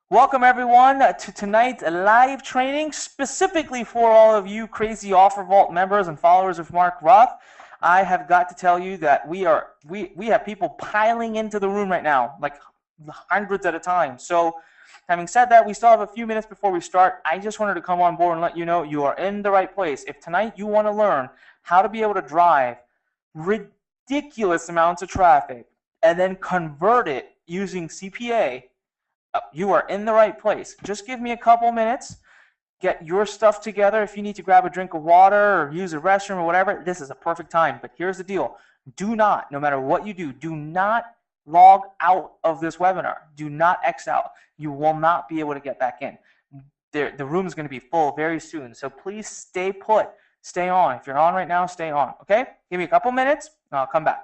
Welcome everyone to tonight's live training, specifically for all of you crazy Offervault members and followers of Mark Roth. I have got to tell you that we have people piling into the room right now, like hundreds at a time. So having said that, we still have a few minutes before we start. I just wanted to come on board and let you know you are in the right place. If tonight you want to learn how to be able to drive ridiculous amounts of traffic and then convert it using CPA, you are in the right place. Just give me a couple minutes, get your stuff together. If you need to grab a drink of water or use a restroom or whatever, this is a perfect time. But here's the deal. Do not, no matter what you do not log out of this webinar. Do not X out. You will not be able to get back in. The room is going to be full very soon. So please stay put. Stay on. If you're on right now, stay on. Okay? Give me a couple minutes and I'll come back.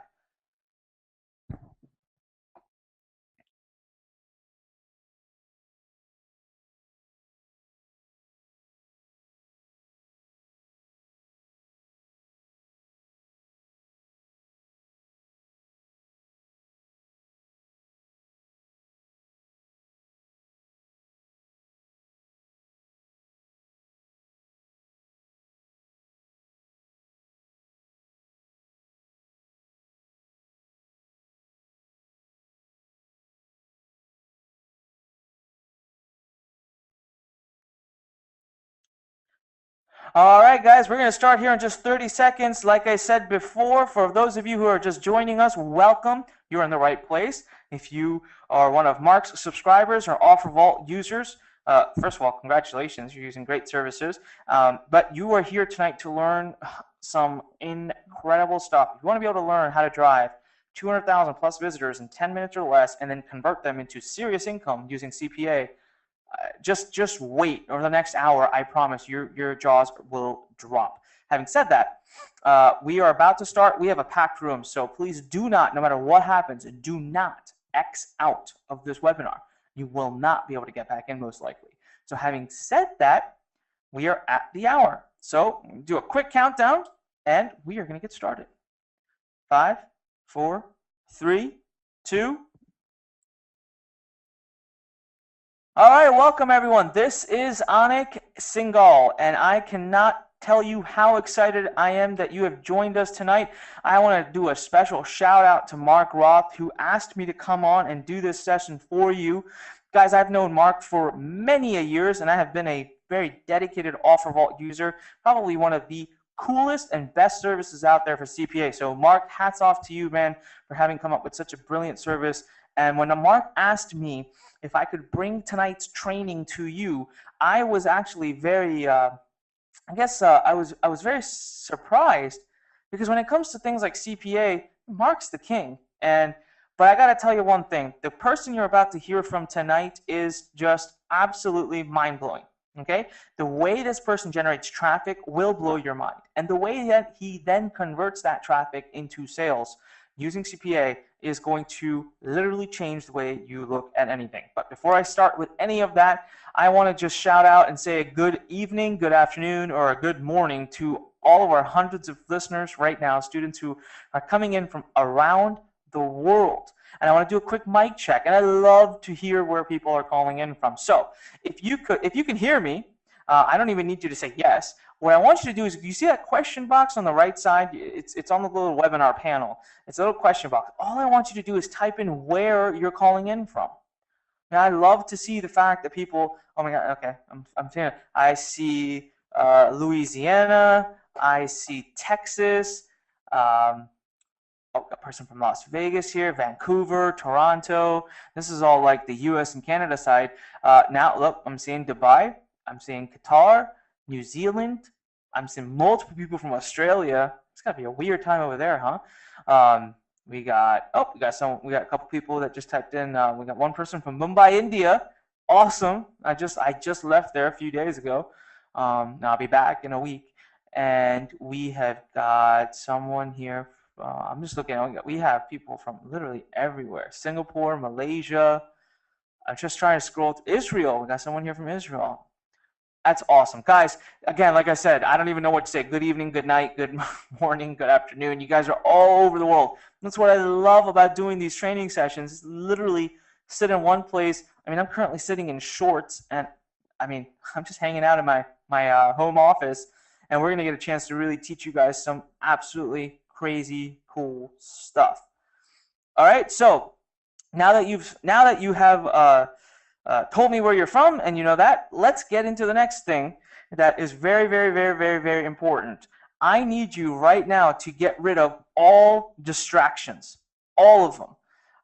All right, guys, we're going to start here in just 30 seconds. Like I said before, for those of you who are just joining us, welcome. You're in the right place. If you are one of Mark's subscribers or Offervault users, first of all, congratulations. You're using great services. But you are here tonight to learn some incredible stuff. If you want to be able to learn how to drive 200,000 plus visitors in 10 minutes or less and then convert them into serious income using CPA, just wait over the next hour. I promise your jaws will drop. Having said that, we are about to start. We have a packed room, so please do not, no matter what happens, do not X out of this webinar. You will not be able to get back in most likely. So having said that, we are at the hour. So do a quick countdown and we are going to get started. 5, 4, 3, 2. All right, welcome everyone. This is Anik Singhal, and I cannot tell you how excited I am that you have joined us tonight. I want to do a special shout out to Mark Roth, who asked me to come on and do this session for you. Guys, I've known Mark for many a years, and I have been a very dedicated Offervault user, probably one of the coolest and best services out there for CPA. So Mark, hats off to you, man, for having come up with such a brilliant service. And when Mark asked me if I could bring tonight's training to you, I was actually very, I was very surprised, because when it comes to things like CPA, Mark's the king. But I gotta tell you one thing: the person you're about to hear from tonight is just absolutely mind-blowing. Okay, the way this person generates traffic will blow your mind, and the way that he then converts that traffic into sales using CPA is going to literally change the way you look at anything. But before I start with any of that, I want to just shout out and say a good evening, good afternoon, or a good morning to all of our hundreds of listeners right now, students who are coming in from around the world. And I want to do a quick mic check, and I love to hear where people are calling in from. So if you can hear me, I don't even need you to say yes. What I want you to do is, you see that question box on the right side? It's on the little webinar panel. It's a little question box. All I want you to do is type in where you're calling in from. Now, I love to see the fact that people, oh my God, okay, I'm saying it. I see Louisiana, I see Texas, a person from Las Vegas here, Vancouver, Toronto. This is all like the US and Canada side. Now, look, I'm seeing Dubai, I'm seeing Qatar, New Zealand. I'm seeing multiple people from Australia. It's gotta be a weird time over there, huh? We got a couple people that just typed in. We got one person from Mumbai, India. Awesome. I just left there a few days ago. Now I'll be back in a week. And we have got someone here. I'm just looking. We have people from literally everywhere. Singapore, Malaysia. I'm just trying to scroll to Israel. We got someone here from Israel. That's awesome. Guys, again, like I said, I don't even know what to say. Good evening, good night, good morning, good afternoon. You guys are all over the world. That's what I love about doing these training sessions. Literally sit in one place, I mean, I'm currently sitting in shorts, and I mean, I'm just hanging out in my home office, and we're gonna get a chance to really teach you guys some absolutely crazy cool stuff. All right, so now that you have told me where you're from and you know that, let's get into the next thing that is very, very, very, very, very important. I need you right now to get rid of all distractions, all of them.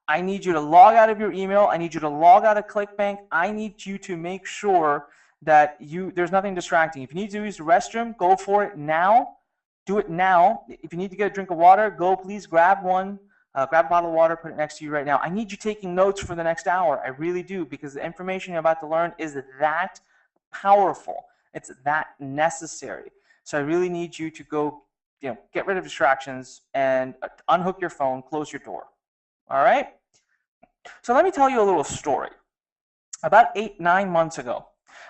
I need you to log out of your email. I need you to log out of ClickBank. I need you to make sure that there's nothing distracting. If you need to use the restroom, go for it now. Do it now. If you need to get a drink of water, go please grab one. Grab a bottle of water, put it next to you right now. I need you taking notes for the next hour. I really do, because the information you're about to learn is that powerful. It's that necessary. So I really need you to go, get rid of distractions and unhook your phone, close your door. All right? So let me tell you a little story. About 8-9 months ago,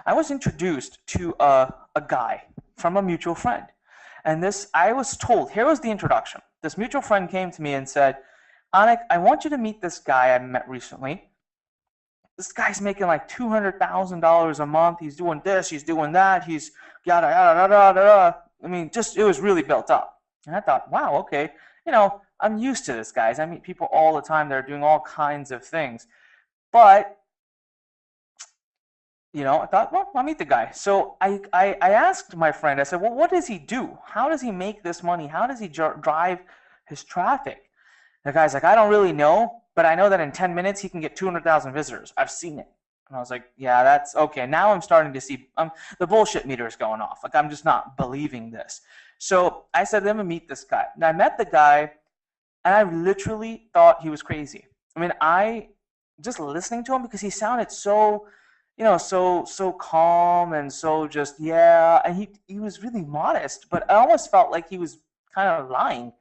I was introduced to a guy from a mutual friend. And I was told, here was the introduction. This mutual friend came to me and said, Anik, I want you to meet this guy I met recently. This guy's making like $200,000 a month. He's doing this, he's doing that, he's yada, yada, yada, yada. I mean, it was really built up. And I thought, wow, okay. I'm used to this, guys. I meet people all the time that are doing all kinds of things. But, I thought, well, I'll meet the guy. So I asked my friend, I said, well, what does he do? How does he make this money? How does he drive his traffic? The guy's like, I don't really know, but I know that in 10 minutes he can get 200,000 visitors. I've seen it. And I was like, yeah, that's okay. Now I'm starting to see the bullshit meter is going off. Like, I'm just not believing this. So I said, let me meet this guy. And I met the guy, and I literally thought he was crazy. I mean, just listening to him, because he sounded so, so calm and so just, yeah. And he was really modest, but I almost felt like he was kind of lying.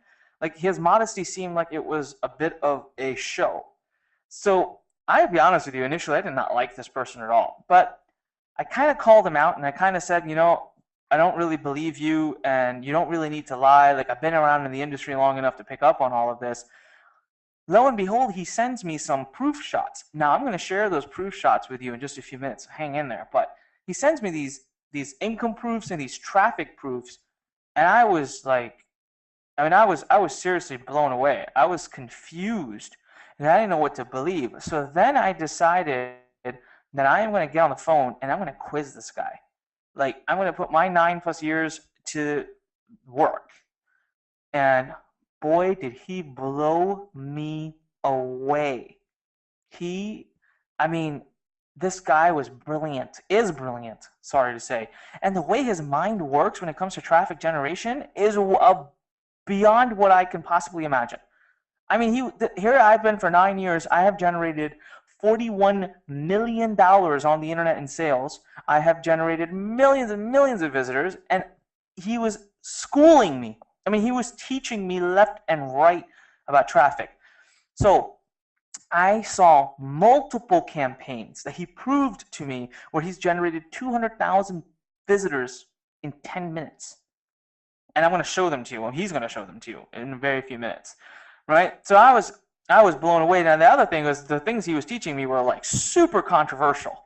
Like, his modesty seemed like it was a bit of a show. So I'll be honest with you, initially I did not like this person at all. But I kind of called him out, and I kind of said, I don't really believe you, and you don't really need to lie. Like, I've been around in the industry long enough to pick up on all of this. Lo and behold, he sends me some proof shots. Now, I'm going to share those proof shots with you in just a few minutes. Hang in there. But he sends me these income proofs and these traffic proofs, and I was like, I was seriously blown away. I was confused, and I didn't know what to believe. So then I decided that I am going to get on the phone, and I'm going to quiz this guy. Like, I'm going to put my 9+ years to work. And boy, did he blow me away. This guy was brilliant, is brilliant, sorry to say. And the way his mind works when it comes to traffic generation is beyond what I can possibly imagine. I mean, here I've been for 9 years. I have generated $41 million on the internet in sales. I have generated millions and millions of visitors, and he was schooling me. I mean, he was teaching me left and right about traffic. So I saw multiple campaigns that he proved to me where he's generated 200,000 visitors in 10 minutes. And I'm going to show them to you. Well, he's going to show them to you in a very few minutes, right? So I was blown away. Now, the other thing was the things he was teaching me were like super controversial.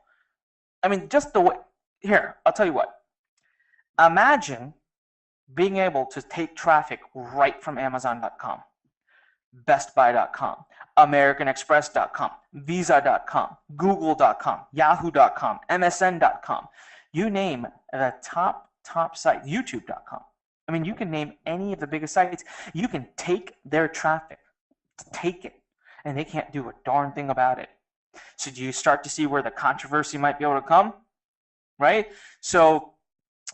I mean, just the way, here, I'll tell you what. Imagine being able to take traffic right from Amazon.com, BestBuy.com, AmericanExpress.com, Visa.com, Google.com, Yahoo.com, MSN.com. You name the top site, YouTube.com. I mean, you can name any of the biggest sites. You can take their traffic, take it, and they can't do a darn thing about it. So do you start to see where the controversy might be able to come? Right? So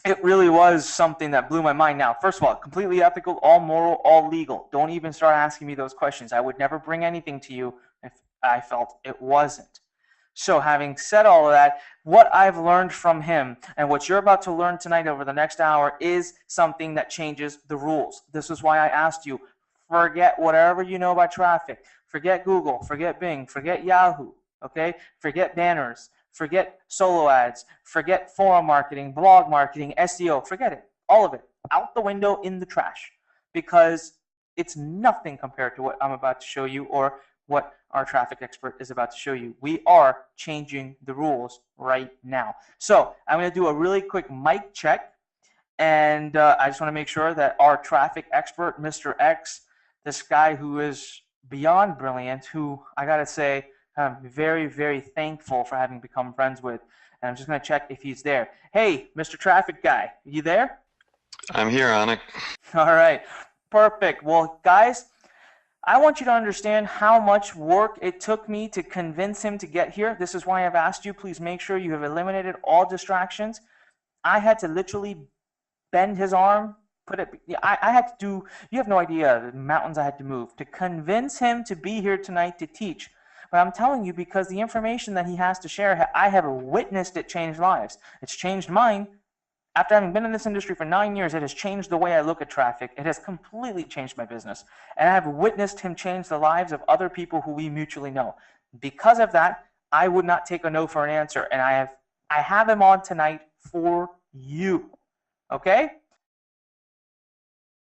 it really was something that blew my mind. Now, first of all, completely ethical, all moral, all legal. Don't even start asking me those questions. I would never bring anything to you if I felt it wasn't. So having said all of that, what I've learned from him and what you're about to learn tonight over the next hour is something that changes the rules. This is why I asked you, forget whatever you know about traffic. Forget Google, forget Bing, forget Yahoo, okay? Forget banners, forget solo ads, forget forum marketing, blog marketing, SEO, forget it. All of it, out the window, in the trash, because it's nothing compared to what I'm about to show you or what our traffic expert is about to show you. We are changing the rules right now. So I'm going to do a really quick mic check, and I just want to make sure that our traffic expert, Mr. X, this guy who is beyond brilliant, who I got to say I'm very, very thankful for having become friends with. And I'm just going to check if he's there. Hey, Mr. Traffic Guy, are you there? I'm here, Anik. All right, perfect. Well, guys, I want you to understand how much work it took me to convince him to get here. This is why I've asked you, please make sure you have eliminated all distractions. I had to literally bend his arm, I had to do, you have no idea the mountains I had to move to convince him to be here tonight to teach. But I'm telling you, because the information that he has to share, I have witnessed it change lives. It's changed mine. After having been in this industry for 9 years, it has changed the way I look at traffic. It has completely changed my business. And I've witnessed him change the lives of other people who we mutually know. Because of that, I would not take a no for an answer. And I have him on tonight for you. Okay?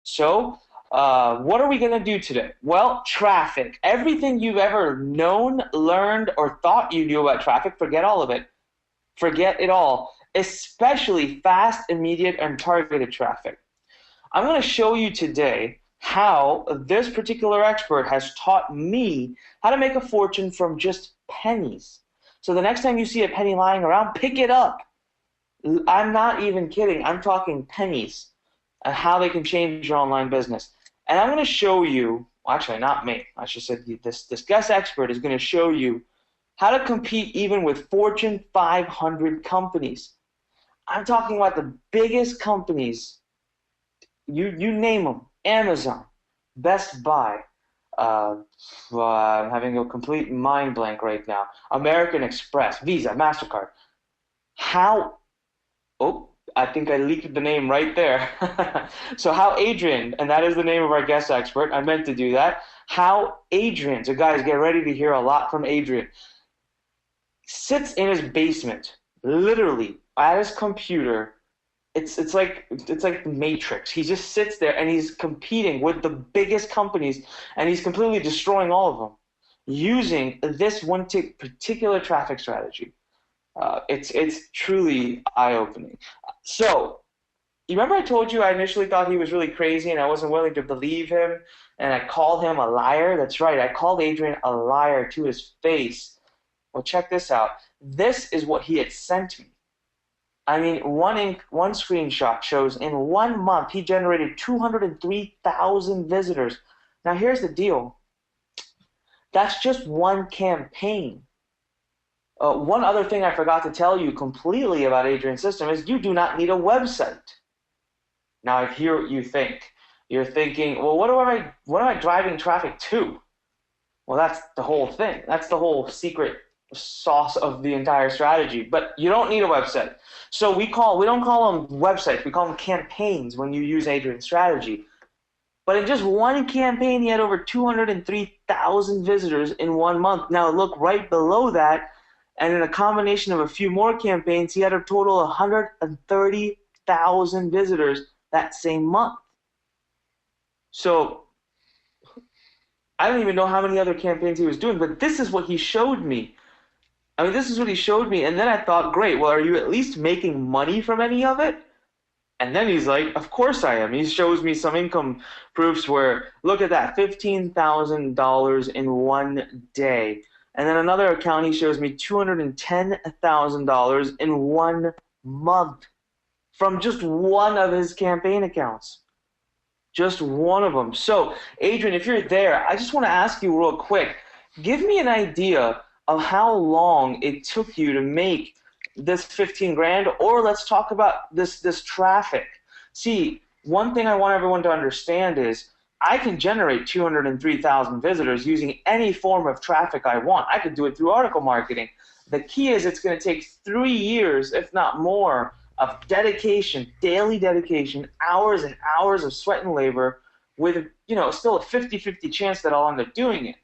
So, what are we going to do today? Well, traffic. Everything you've ever known, learned, or thought you knew about traffic, forget all of it. Forget it all. Especially fast, immediate, and targeted traffic. I'm going to show you today how this particular expert has taught me how to make a fortune from just pennies. So the next time you see a penny lying around, pick it up. I'm not even kidding. I'm talking pennies and how they can change your online business. And I'm going to show you, well, actually not me, I should say this guest expert is going to show you how to compete even with Fortune 500 companies. I'm talking about the biggest companies, you name them, Amazon, Best Buy, I'm having a complete mind blank right now, American Express, Visa, MasterCard. I think I leaked the name right there. So how Adrian, and that is the name of our guest expert, I meant to do that, how Adrian, so guys, get ready to hear a lot from Adrian, sits in his basement, literally, at his computer. It's like the Matrix. He just sits there and he's competing with the biggest companies, and he's completely destroying all of them using this one particular traffic strategy. It's truly eye-opening. So, you remember I told you I initially thought he was really crazy and I wasn't willing to believe him, and I called him a liar? That's right, I called Adrian a liar to his face. Well, check this out. This is what he had sent me. I mean, one screenshot shows in 1 month he generated 203,000 visitors. Now here's the deal. That's just one campaign. One other thing I forgot to tell you completely about Adrian's system is you do not need a website. Now I hear what you think. You're thinking, well, what am I driving traffic to? Well, that's the whole thing. That's the whole secret sauce of the entire strategy. But you don't need a website. So we don't call them websites. We call them campaigns when you use Adrian's strategy. But in just one campaign, he had over 203,000 visitors in 1 month. Now look right below that, and in a combination of a few more campaigns, he had a total of 130,000 visitors that same month. So I don't even know how many other campaigns he was doing, but this is what he showed me. I mean, this is what he showed me, and then I thought, great, well, are you at least making money from any of it? And then he's like, of course I am. He shows me some income proofs where, look at that, $15,000 in 1 day. And then another account, he shows me $210,000 in 1 month from just one of his campaign accounts. Just one of them. So, Adrian, if you're there, I just want to ask you real quick, give me an idea of how long it took you to make this 15 grand, or let's talk about this traffic. See, one thing I want everyone to understand is I can generate 203,000 visitors using any form of traffic I want. I could do it through article marketing. The key is it's going to take 3 years, if not more, of dedication, daily dedication, hours and hours of sweat and labor with, still a 50-50 chance that I'll end up doing it.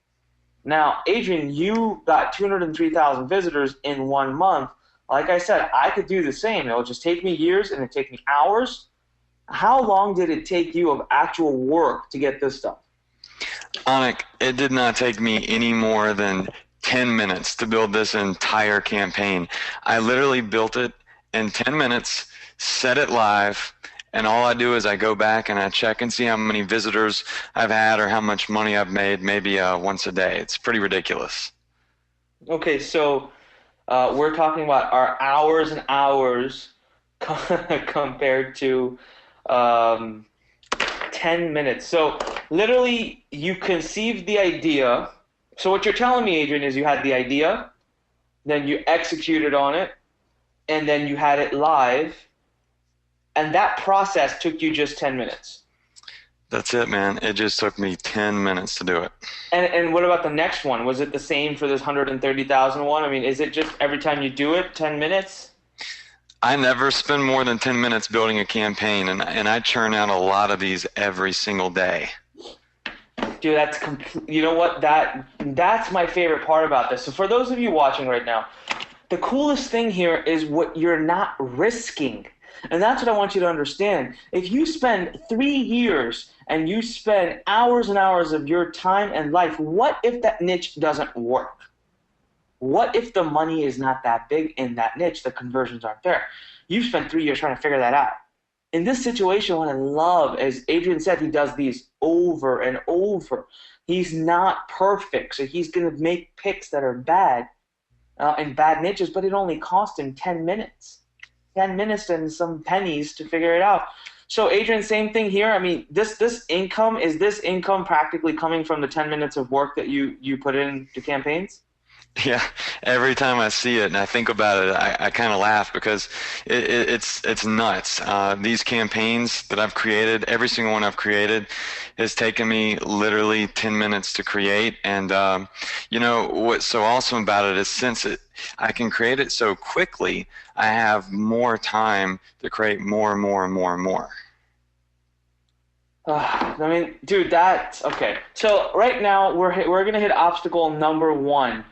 Now, Adrian, you got 203,000 visitors in 1 month. Like I said, I could do the same. It'll just take me years and it'll take me hours. How long did it take you of actual work to get this done? Anik, it did not take me any more than 10 minutes to build this entire campaign. I literally built it in 10 minutes, set it live, and all I do is I go back and I check and see how many visitors I've had or how much money I've made, maybe once a day. It's pretty ridiculous. Okay, so we're talking about our hours and hours compared to um, 10 minutes. So literally, you conceived the idea. So what you're telling me, Adrian, is you had the idea, then you executed on it, and then you had it live, and that process took you just 10 minutes. That's it, man. It just took me 10 minutes to do it. And what about the next one? Was it the same for this 130,000 one? I mean, is it just every time you do it, 10 minutes? I never spend more than 10 minutes building a campaign, and I churn out a lot of these every single day. Dude, that's you know what? That's my favorite part about this. So for those of you watching right now, the coolest thing here is what you're not risking. And that's what I want you to understand. If you spend 3 years and you spend hours and hours of your time and life, what if that niche doesn't work? What if the money is not that big in that niche? The conversions aren't there. You've spent 3 years trying to figure that out. In this situation, what I love is Adrian said he does these over and over. He's not perfect, so he's going to make picks that are bad in bad niches, but it only cost him 10 minutes. 10 minutes and some pennies to figure it out. So Adrian, same thing here. I mean, this income, is this income practically coming from the 10 minutes of work that you put into campaigns? Yeah, every time I see it and I think about it, I kind of laugh because it's nuts. These campaigns that I've created, every single one I've created, has taken me literally 10 minutes to create. And you know what's so awesome about it is I can create it so quickly, I have more time to create more and more and more and more. I mean, dude, that's okay. So right now we're gonna hit obstacle number one.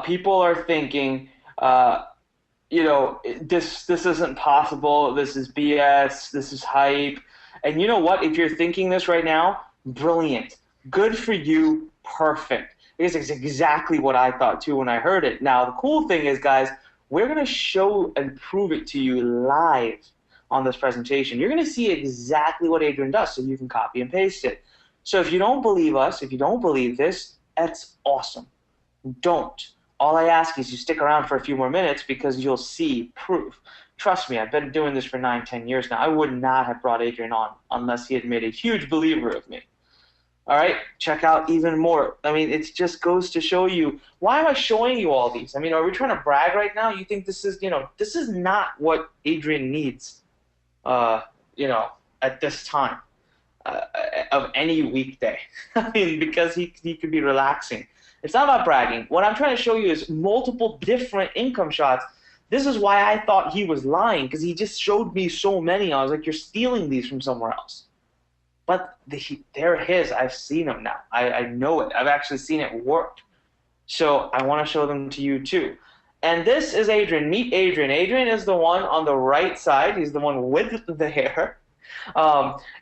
People are thinking, this isn't possible. This is BS. This is hype. And you know what? If you're thinking this right now, brilliant. Good for you. Perfect. Because it's exactly what I thought too when I heard it. Now the cool thing is, guys, we're gonna show and prove it to you live on this presentation. You're gonna see exactly what Adrian does, so you can copy and paste it. So if you don't believe us, if you don't believe this, that's awesome. Don't. All I ask is you stick around for a few more minutes because you'll see proof. Trust me, I've been doing this for 9, 10 years now. I would not have brought Adrian on unless he had made a huge believer of me. All right, check out even more. I mean, it just goes to show you, why am I showing you all these? I mean, are we trying to brag right now? You think this is, this is not what Adrian needs, at this time of any weekday. I mean, because he could be relaxing. It's not about bragging. What I'm trying to show you is multiple different income shots. This is why I thought he was lying, because he just showed me so many. I was like, you're stealing these from somewhere else. But they're his. I've seen them now. I know it. I've actually seen it work. So I want to show them to you too. And this is Adrian. Meet Adrian. Adrian is the one on the right side. He's the one with the hair.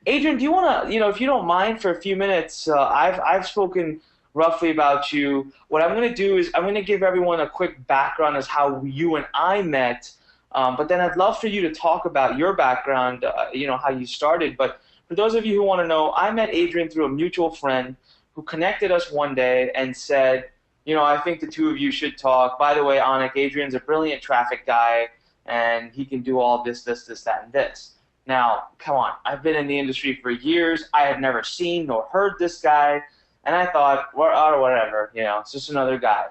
Adrian, do you want to, if you don't mind for a few minutes, I've spoken roughly about you. What I'm going to do is I'm going to give everyone a quick background as how you and I met. But then I'd love for you to talk about your background, how you started. But for those of you who want to know, I met Adrian through a mutual friend who connected us one day and said, I think the two of you should talk. By the way, Anik, Adrian's a brilliant traffic guy, and he can do all this, that, and this. Now, come on. I've been in the industry for years. I had never seen nor heard this guy, and I thought, or whatever, it's just another guy.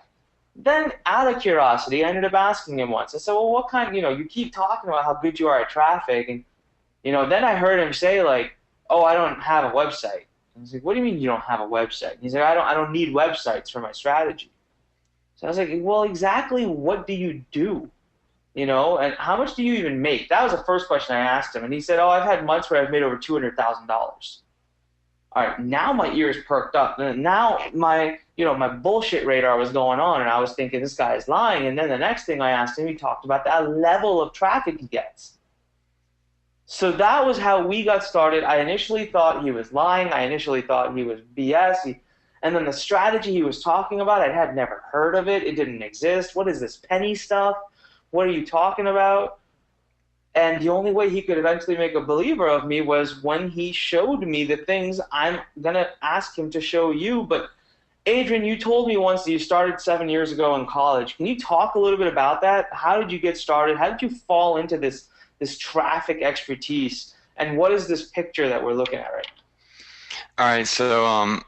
Then, out of curiosity, I ended up asking him once. I said, well, what kind, you keep talking about how good you are at traffic, and, then I heard him say, like, oh, I don't have a website. And I was like, what do you mean you don't have a website? He's like, I don't need websites for my strategy. So I was like, well, exactly what do you do? And how much do you even make? That was the first question I asked him. And he said, oh, I've had months where I've made over $200,000. All right, now my ears perked up. And now my bullshit radar was going on, and I was thinking this guy is lying. And then the next thing I asked him, he talked about that level of traffic he gets. So that was how we got started. I initially thought he was lying. I initially thought he was BS. And then the strategy he was talking about, I had never heard of it. It didn't exist. What is this penny stuff? What are you talking about? And the only way he could eventually make a believer of me was when he showed me the things I'm going to ask him to show you. But Adrian, you told me once that you started 7 years ago in college. Can you talk a little bit about that? How did you get started? How did you fall into this traffic expertise? And what is this picture that we're looking at right All right, so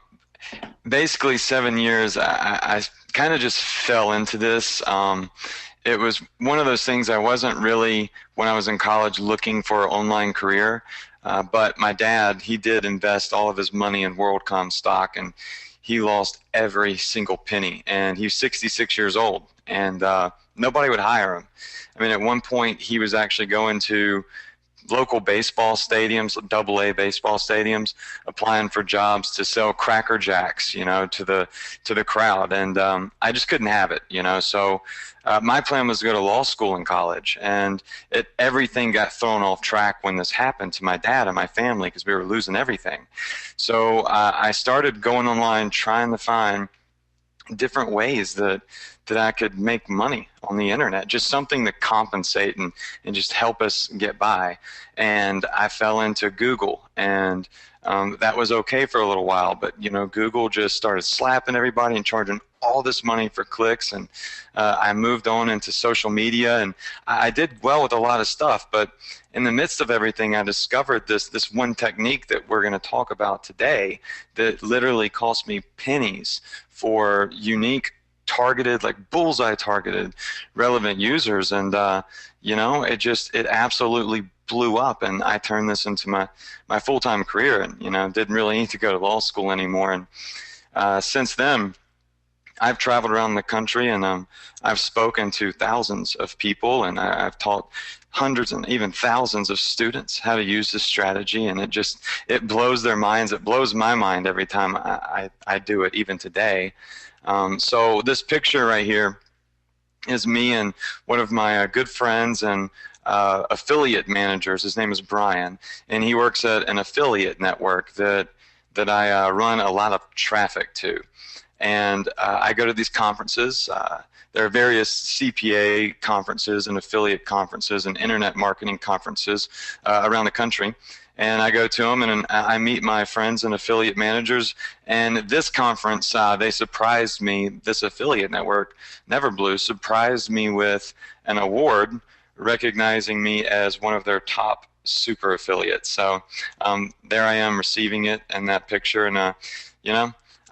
basically 7 years, I kind of just fell into this. It was one of those things I wasn't really, when I was in college, looking for an online career. But my dad, he did invest all of his money in WorldCom stock, and he lost every single penny. And he was 66 years old, and nobody would hire him. I mean, at one point, he was actually going to local baseball stadiums, AA baseball stadiums, applying for jobs to sell Cracker Jacks, to the crowd, and I just couldn't have it, So my plan was to go to law school in college, and everything got thrown off track when this happened to my dad and my family because we were losing everything. So I started going online trying to find different ways that I could make money on the internet, just something to compensate and just help us get by. And I fell into Google, and that was okay for a little while, but Google just started slapping everybody and charging all this money for clicks, and I moved on into social media, and I did well with a lot of stuff, but in the midst of everything, I discovered this one technique that we're going to talk about today that literally cost me pennies for unique, targeted, like bullseye targeted, relevant users, and it absolutely blew up, and I turned this into my full-time career, and didn't really need to go to law school anymore. And since then, I've traveled around the country, and I've spoken to thousands of people, and I've taught hundreds and even thousands of students how to use this strategy, and it blows their minds. It blows my mind every time I do it, even today. So this picture right here is me and one of my good friends and affiliate managers. His name is Brian, and he works at an affiliate network that I run a lot of traffic to. And I go to these conferences. There are various CPA conferences and affiliate conferences and internet marketing conferences around the country. And I go to them, and I meet my friends and affiliate managers. And this conference, they surprised me. This affiliate network, Neverblue, surprised me with an award recognizing me as one of their top super affiliates. So there I am receiving it in that picture, and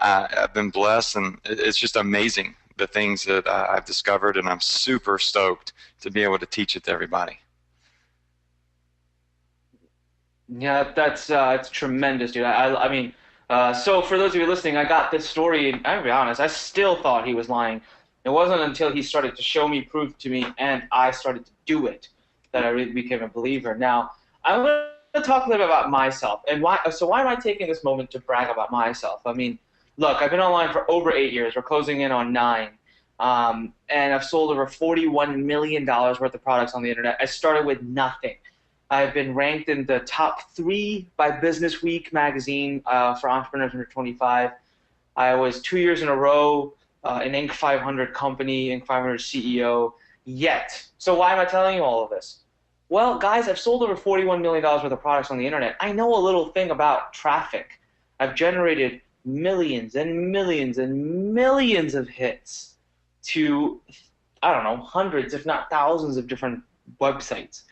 I've been blessed, and it's just amazing the things that I've discovered, and I'm super stoked to be able to teach it to everybody. now? Yeah, that's it's tremendous, dude. I mean, so for those of you listening, I got this story, and I'll be honest, I still thought he was lying. It wasn't until he started to show me, prove to me, and I started to do it that I really became a believer. Now, I'm going to talk a little bit about myself and why. So why am I taking this moment to brag about myself? I mean, look, I've been online for over 8 years. We're closing in on 9. And I've sold over $41 million worth of products on the internet. I started with nothing. I've been ranked in the top 3 by Business Week magazine for entrepreneurs under 25. I was 2 years in a row an Inc. 500 company, Inc. 500 CEO. Yet, so why am I telling you all of this? Well, guys, I've sold over $41 million worth of products on the internet. I know a little thing about traffic. I've generated millions and millions and millions of hits to, I don't know, hundreds, if not thousands of different websites.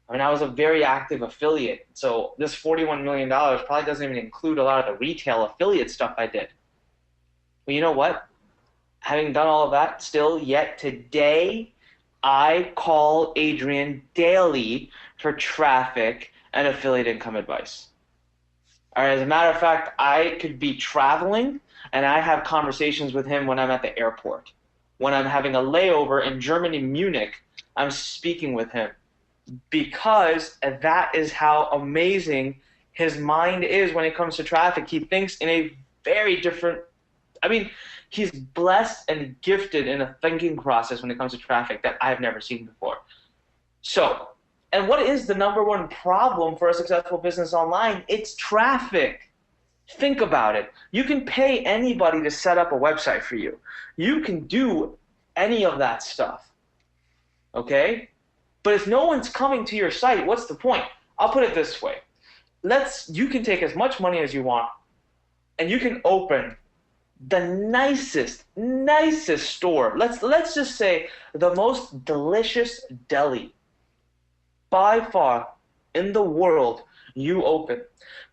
I mean, I was a very active affiliate. So this $41 million probably doesn't even include a lot of the retail affiliate stuff I did. But you know what? Having done all of that, still yet today, I call Adrian daily for traffic and affiliate income advice. All right, as a matter of fact, I could be traveling, and I have conversations with him when I'm at the airport. When I'm having a layover in Germany, Munich, I'm speaking with him because that is how amazing his mind is when it comes to traffic. He thinks in a very different, I mean, he's blessed and gifted in a thinking process when it comes to traffic that I've never seen before. So And what is the number one problem for a successful business online? It's traffic. Think about it. You can pay anybody to set up a website for you. You can do any of that stuff. Okay? But if no one's coming to your site, what's the point? I'll put it this way. You can take as much money as you want, and you can open the nicest store. Let's just say the most delicious deli by far in the world you open.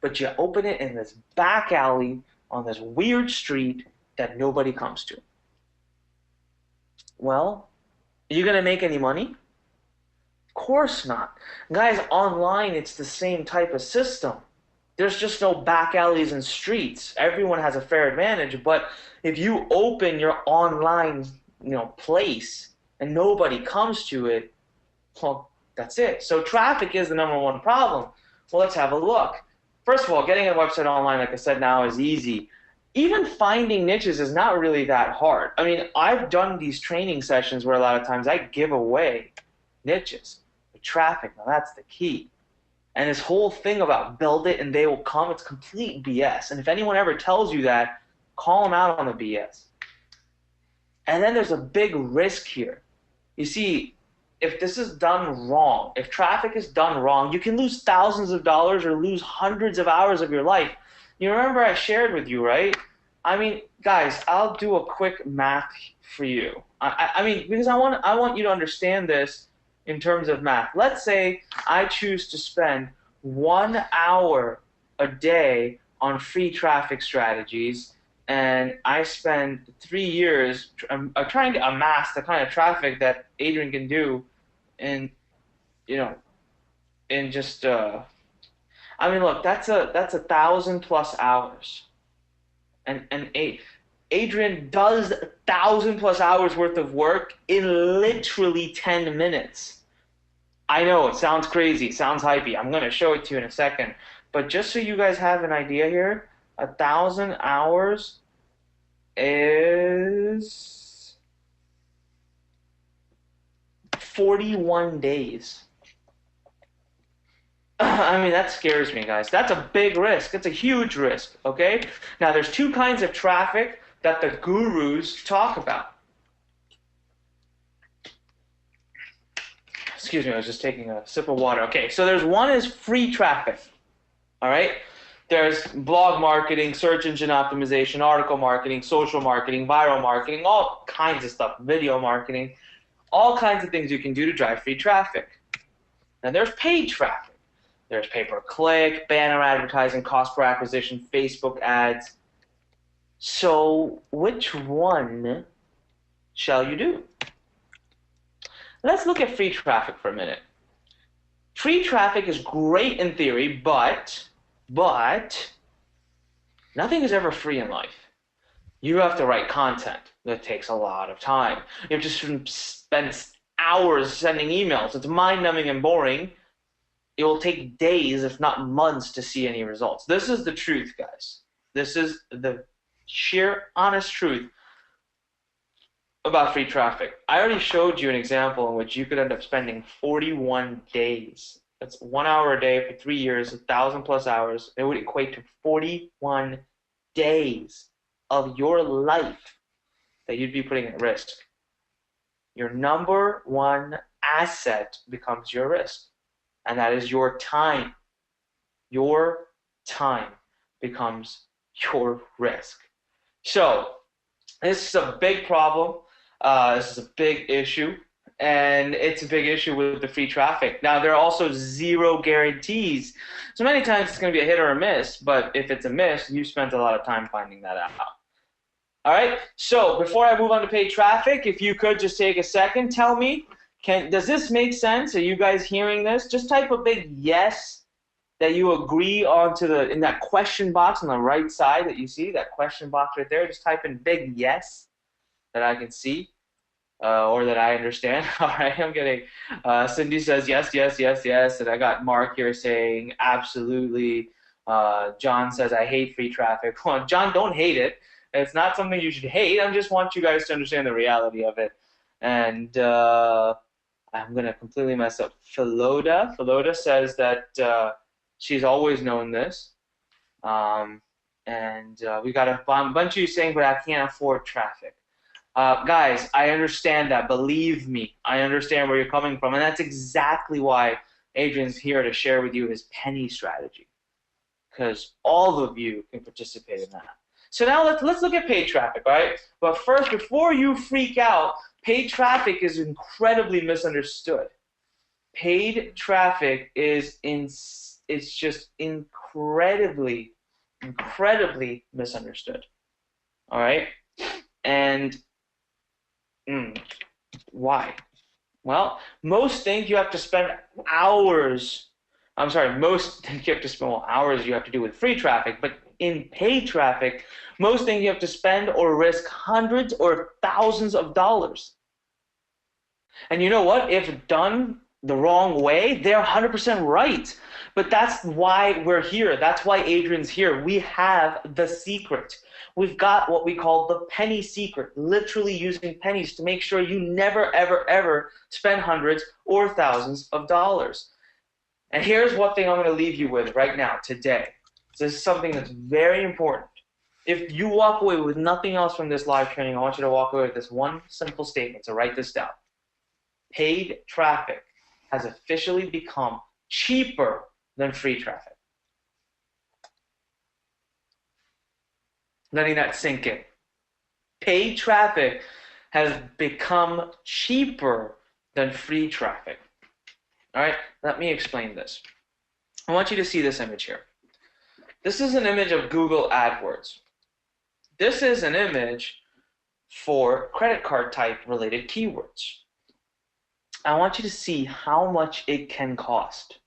But you open it in this back alley on this weird street that nobody comes to. Well, are you going to make any money? Of course not. Guys, online it's the same type of system. There's just no back alleys and streets. Everyone has a fair advantage, but if you open your online, place and nobody comes to it, well, that's it. So traffic is the number one problem. Well, let's have a look. First of all, getting a website online, like I said, now is easy. Even finding niches is not really that hard. I mean, I've done these training sessions where a lot of times I give away niches. But traffic, now that's the key. And this whole thing about build it and they will come, it's complete BS. And if anyone ever tells you that, call them out on the BS. And then there's a big risk here. You see, if this is done wrong, if traffic is done wrong, you can lose thousands of dollars or lose hundreds of hours of your life. You remember I shared with you, right? I mean, guys, I'll do a quick math for you. I mean, because I want you to understand this in terms of math. Let's say I choose to spend 1 hour a day on free traffic strategies, and I spend 3 years trying to amass the kind of traffic that Adrian can do in just I mean, look, that's 1,000+ hours, and Adrian does 1,000+ hours worth of work in literally 10 minutes. I know it sounds crazy, sounds hypey. I'm gonna show it to you in a second, but just so you guys have an idea here, 1,000 hours is 41 days. I mean, that scares me, guys. That's a big risk. It's a huge risk, okay? Now, there's two kinds of traffic that the gurus talk about. Excuse me, I was just taking a sip of water. Okay, so there's one is free traffic, all right? There's blog marketing, search engine optimization, article marketing, social marketing, viral marketing, all kinds of stuff, video marketing, all kinds of things you can do to drive free traffic. Then there's paid traffic. There's pay-per-click, banner advertising, cost per acquisition, Facebook ads. So which one shall you do? Let's look at free traffic for a minute. Free traffic is great in theory, but nothing is ever free in life. You have to write content. That takes a lot of time. You have to spend hours sending emails. It's mind-numbing and boring. It will take days, if not months, to see any results. This is the truth, guys. This is the sheer, honest truth about free traffic. I already showed you an example in which you could end up spending 41 days. That's 1 hour a day for 3 years, 1,000+ hours. It would equate to 41 days of your life that you'd be putting at risk. Your number one asset becomes your risk, and that is your time. Your time becomes your risk. So this is a big problem. This is a big issue, and it's a big issue with the free traffic. Now, there are also zero guarantees. So many times it's going to be a hit or a miss, but if it's a miss, you spent a lot of time finding that out. All right, so before I move on to paid traffic, if you could just take a second, tell me, does this make sense? Are you guys hearing this? Just type a big yes that you agree in that question box on the right side that you see, that question box right there. Just type in big yes that I can see or that I understand. All right, I'm getting, Cindy says yes, yes, yes, yes. And I got Mark here saying absolutely. John says I hate free traffic. Well, John, don't hate it. It's not something you should hate. I just want you guys to understand the reality of it. And I'm going to completely mess up. Philoda says that she's always known this. We got a bunch of you saying, but I can't afford traffic. Guys, I understand that. Believe me, I understand where you're coming from. And that's exactly why Adrian's here to share with you his penny strategy. Because all of you can participate in that. So now let's look at paid traffic, right? But first, before you freak out, paid traffic is incredibly misunderstood. Paid traffic is it's just incredibly misunderstood. All right? And why? Well, most things you have to spend hours. I'm sorry, most things you have to spend hours you have to do with free traffic, but in paid traffic, most things you have to spend or risk hundreds or thousands of dollars. And you know what? If done the wrong way, they're 100% right. But that's why we're here. That's why Adrian's here. We have the secret. We've got what we call the penny secret, literally using pennies to make sure you never, ever, ever spend hundreds or thousands of dollars. And here's one thing I'm going to leave you with right now, today. This is something that's very important. If you walk away with nothing else from this live training, I want you to walk away with this one simple statement. So write this down. Paid traffic has officially become cheaper than free traffic. Letting that sink in. Paid traffic has become cheaper than free traffic. All right, let me explain this. I want you to see this image here. This is an image of Google AdWords. This is an image for credit card type related keywords. I want you to see how much it can cost.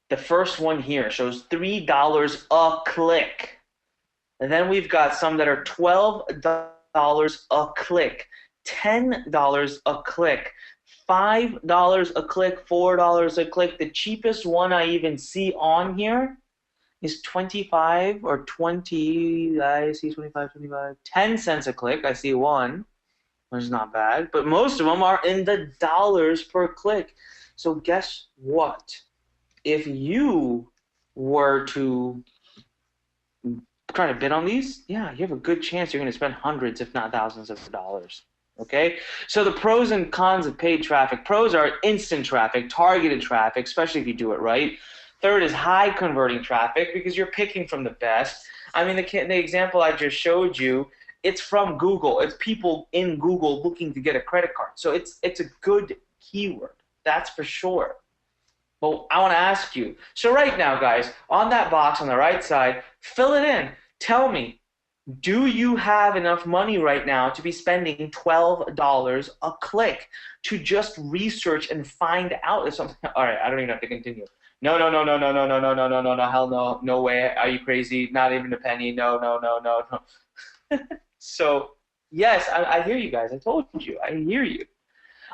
The first one here shows $3 a click. And then we've got some that are $12 a click, $10 a click, $5 a click, $4 a click. The cheapest one I even see on here is 25 or 20, I see 25, 10 cents a click. I see one, which is not bad, but most of them are in the dollars per click. So guess what? If you were to try to bid on these, yeah, you have a good chance you're going to spend hundreds, if not thousands of dollars. Okay? So the pros and cons of paid traffic. Pros are instant traffic, targeted traffic, especially if you do it right. Third is high converting traffic because you're picking from the best. I mean, the example I just showed you, it's from Google. It's people in Google looking to get a credit card. So it's a good keyword. That's for sure. But I want to ask you, so right now, guys, on that box on the right side, fill it in. Tell me, do you have enough money right now to be spending $12 a click to just research and find out if something? All right, I don't even have to continue. No, hell no, no way. Are you crazy? Not even a penny. No. So, yes, I hear you guys. I told you. I hear you.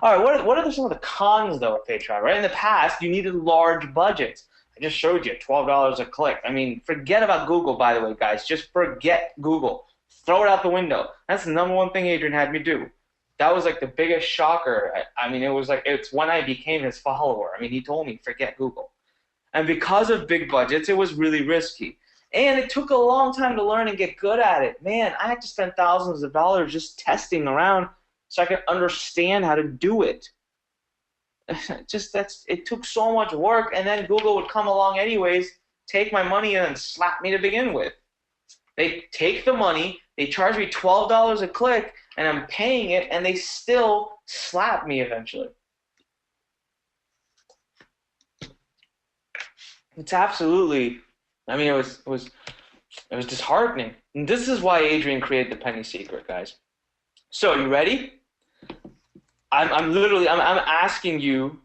All right, what are some of the cons, though, of paid traffic? Right? In the past, you needed large budgets. I just showed you $12 a click. I mean, forget about Google, by the way, guys. Just forget Google. Throw it out the window. That's the number one thing Adrian had me do. That was like the biggest shocker. I mean, it's when I became his follower. I mean, he told me, forget Google. And because of big budgets, it was really risky. And it took a long time to learn and get good at it. Man, I had to spend thousands of dollars just testing around so I could understand how to do it. It took so much work, and then Google would come along anyways, take my money and slap me to begin with. They take the money, they charge me $12 a click, and I'm paying it, and they still slap me eventually. It's absolutely, I mean, it was disheartening. And this is why Adrian created the penny secret, guys. So, you ready? I'm asking you,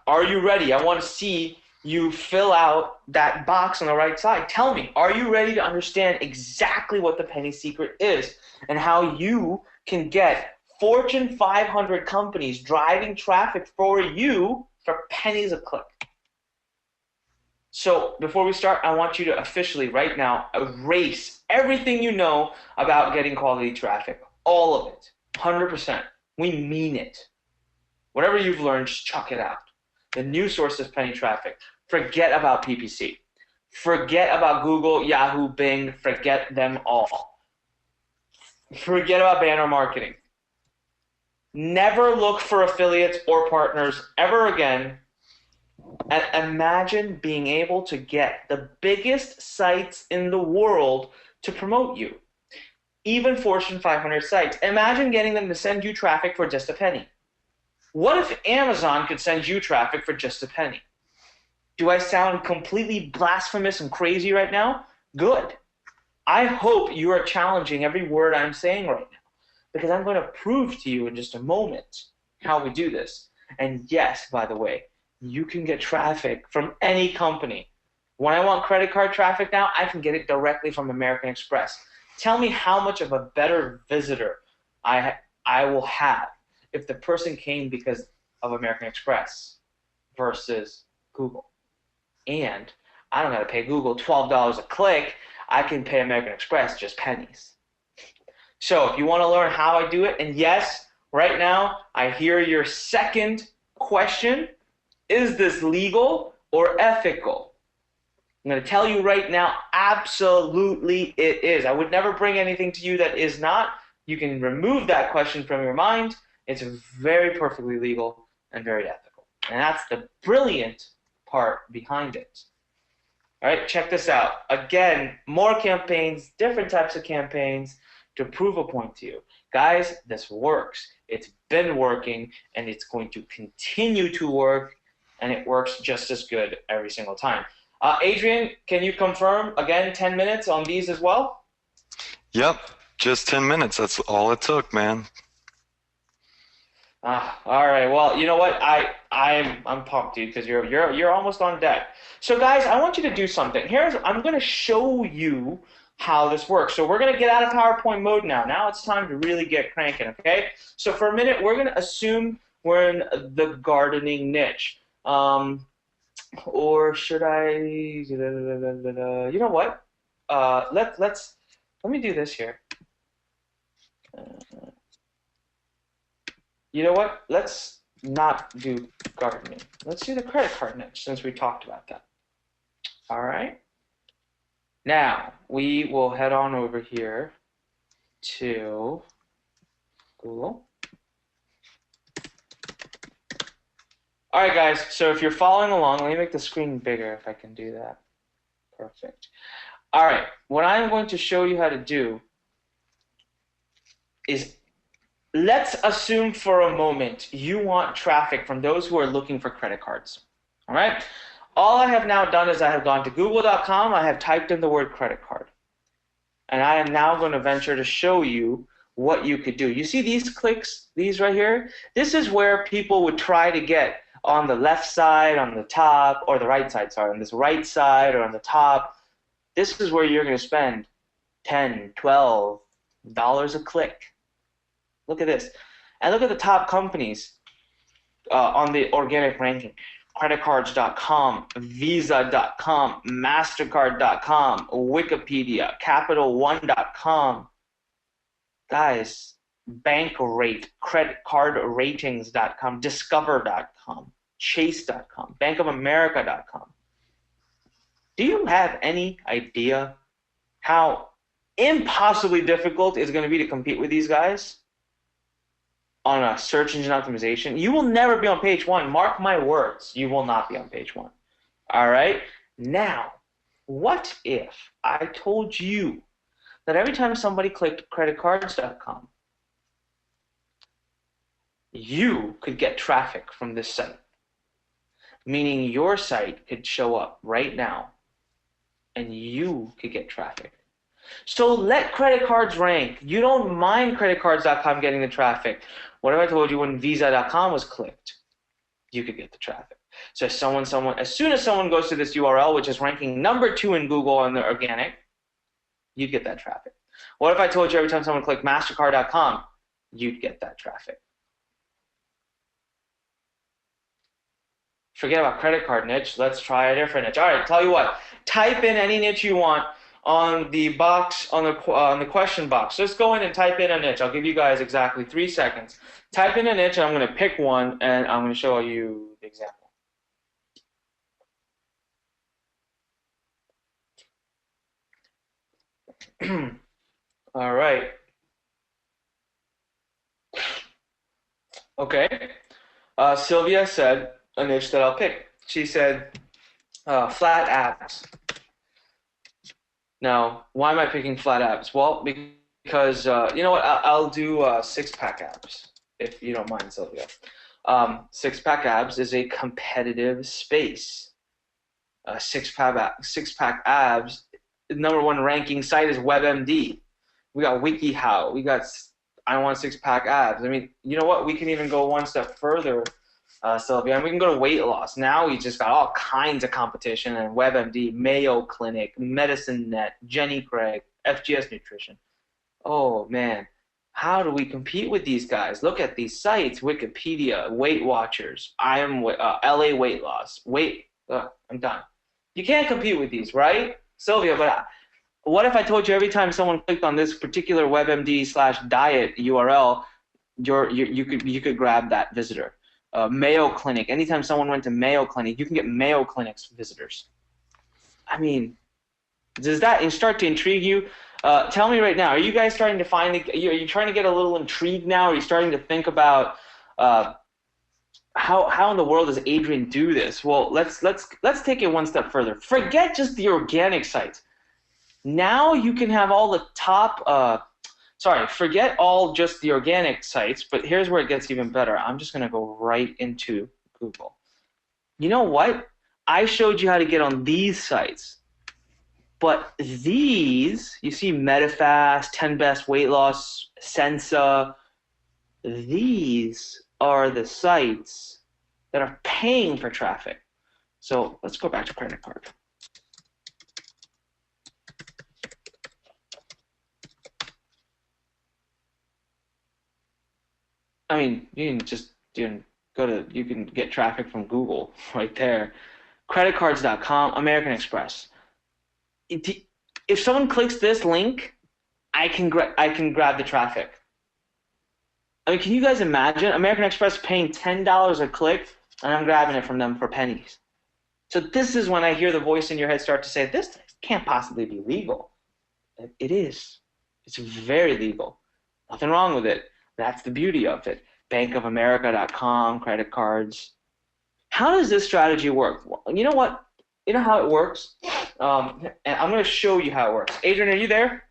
are you ready? I want to see you fill out that box on the right side. Tell me, are you ready to understand exactly what the penny secret is and how you can get Fortune 500 companies driving traffic for you for pennies a click? So before we start, I want you to officially right now erase everything you know about getting quality traffic. All of it. 100%. We mean it. Whatever you've learned, just chuck it out. The new source is penny traffic. Forget about PPC. Forget about Google, Yahoo, Bing. Forget them all. Forget about banner marketing. Never look for affiliates or partners ever again. And imagine being able to get the biggest sites in the world to promote you. Even Fortune 500 sites. Imagine getting them to send you traffic for just a penny. What if Amazon could send you traffic for just a penny? Do I sound completely blasphemous and crazy right now? Good. I hope you are challenging every word I'm saying right now, because I'm going to prove to you in just a moment how we do this. And yes, by the way, you can get traffic from any company. When I want credit card traffic now, I can get it directly from American Express. Tell me how much of a better visitor I will have if the person came because of American Express versus Google. And I don't got to pay Google $12 a click. I can pay American Express just pennies. So if you want to learn how I do it, and yes, right now I hear your second question, is this legal or ethical? I'm going to tell you right now, absolutely it is. I would never bring anything to you that is not. You can remove that question from your mind. It's very perfectly legal and very ethical. And that's the brilliant part behind it. All right, check this out. Again, more campaigns, different types of campaigns to prove a point to you. Guys, this works. It's been working, and it's going to continue to work, and it works just as good every single time. Adrian, can you confirm, again, 10 minutes on these as well? Yep, just 10 minutes. That's all it took, man. All right. Well, you know what? I'm pumped, dude, because you're almost on deck. So, guys, I want you to do something. I'm going to show you how this works. So we're going to get out of PowerPoint mode now. Now it's time to really get cranking. Okay. So for a minute, we're going to assume we're in the gardening niche. Or should I? You know what? Let me do this here. You know what? Let's not do gardening. Let's do the credit card niche since we talked about that. All right. Now we will head on over here to Google. All right, guys. So if you're following along, let me make the screen bigger if I can do that. Perfect. All right. What I'm going to show you how to do is, let's assume for a moment you want traffic from those who are looking for credit cards. All right? All I have now done is I have gone to google.com, I have typed in the word credit card. And I am now going to venture to show you what you could do. You see these clicks, these right here? This is where people would try to get on the left side, on the top, or the right side, sorry, on this right side or on the top. This is where you're going to spend $10, $12 a click. Look at this. And look at the top companies on the organic ranking. Creditcards.com, Visa.com, MasterCard.com, Wikipedia, CapitalOne.com. Guys, BankRate, CreditCardRatings.com, Discover.com, Chase.com, BankOfAmerica.com. Do you have any idea how impossibly difficult it's going to be to compete with these guys on a search engine optimization? You will never be on page one. Mark my words, you will not be on page one. All right? Now, what if I told you that every time somebody clicked creditcards.com, you could get traffic from this site? Meaning your site could show up right now and you could get traffic. So let credit cards rank. You don't mind creditcards.com getting the traffic. What if I told you when visa.com was clicked, you could get the traffic? So as soon as someone goes to this URL, which is ranking number 2 in Google on the organic, you'd get that traffic. What if I told you every time someone clicked mastercard.com, you'd get that traffic? Forget about credit card niche. Let's try a different niche. All right, tell you what. Type in any niche you want. on the box, on the question box. Just go in and type in a niche. I'll give you guys exactly 3 seconds. Type in a niche, and I'm going to pick one, and I'm going to show you the example. All right. Okay. Sylvia said a niche that I'll pick. She said flat abs. Now, why am I picking flat abs? Well, because you know what? I'll do six-pack abs, if you don't mind, Sylvia. Six-pack abs is a competitive space. Six-pack abs, the #1 ranking site is WebMD. We got WikiHow. We got I want six-pack abs. I mean, you know what? We can even go one step further, Sylvia, and we can go to weight loss. Now we just got all kinds of competition and WebMD, Mayo Clinic, Medicine Net, Jenny Craig, FGS Nutrition. Oh, man. How do we compete with these guys? Look at these sites, Wikipedia, Weight Watchers, LA Weight Loss. I'm done. You can't compete with these, right, Sylvia? But what if I told you every time someone clicked on this particular WebMD/diet URL, you could grab that visitor? Mayo Clinic. Anytime someone went to Mayo Clinic, you can get Mayo Clinic's visitors. I mean, does that start to intrigue you? Tell me right now, are you guys starting to find? Are you trying to get a little intrigued now? Are you starting to think about how in the world does Adrian do this? Well, let's take it one step further. Forget just the organic sites. Now you can have all the top. Forget all just the organic sites, but here's where it gets even better. I'm just going to go right into Google. You know what? I showed you how to get on these sites. But these, you see MetaFast, 10 Best Weight Loss, Sensa, these are the sites that are paying for traffic. So let's go back to credit card. I mean, you can just you can get traffic from Google right there. Creditcards.com, American Express. If someone clicks this link, I can grab the traffic. I mean, can you guys imagine American Express paying $10 a click, and I'm grabbing it from them for pennies? So this is when I hear the voice in your head start to say, this can't possibly be legal. It is. It's very legal. Nothing wrong with it. That's the beauty of it. bankofamerica.com, credit cards. How does this strategy work? Well, you know what? You know how it works? And I'm going to show you how it works. Adrian, are you there?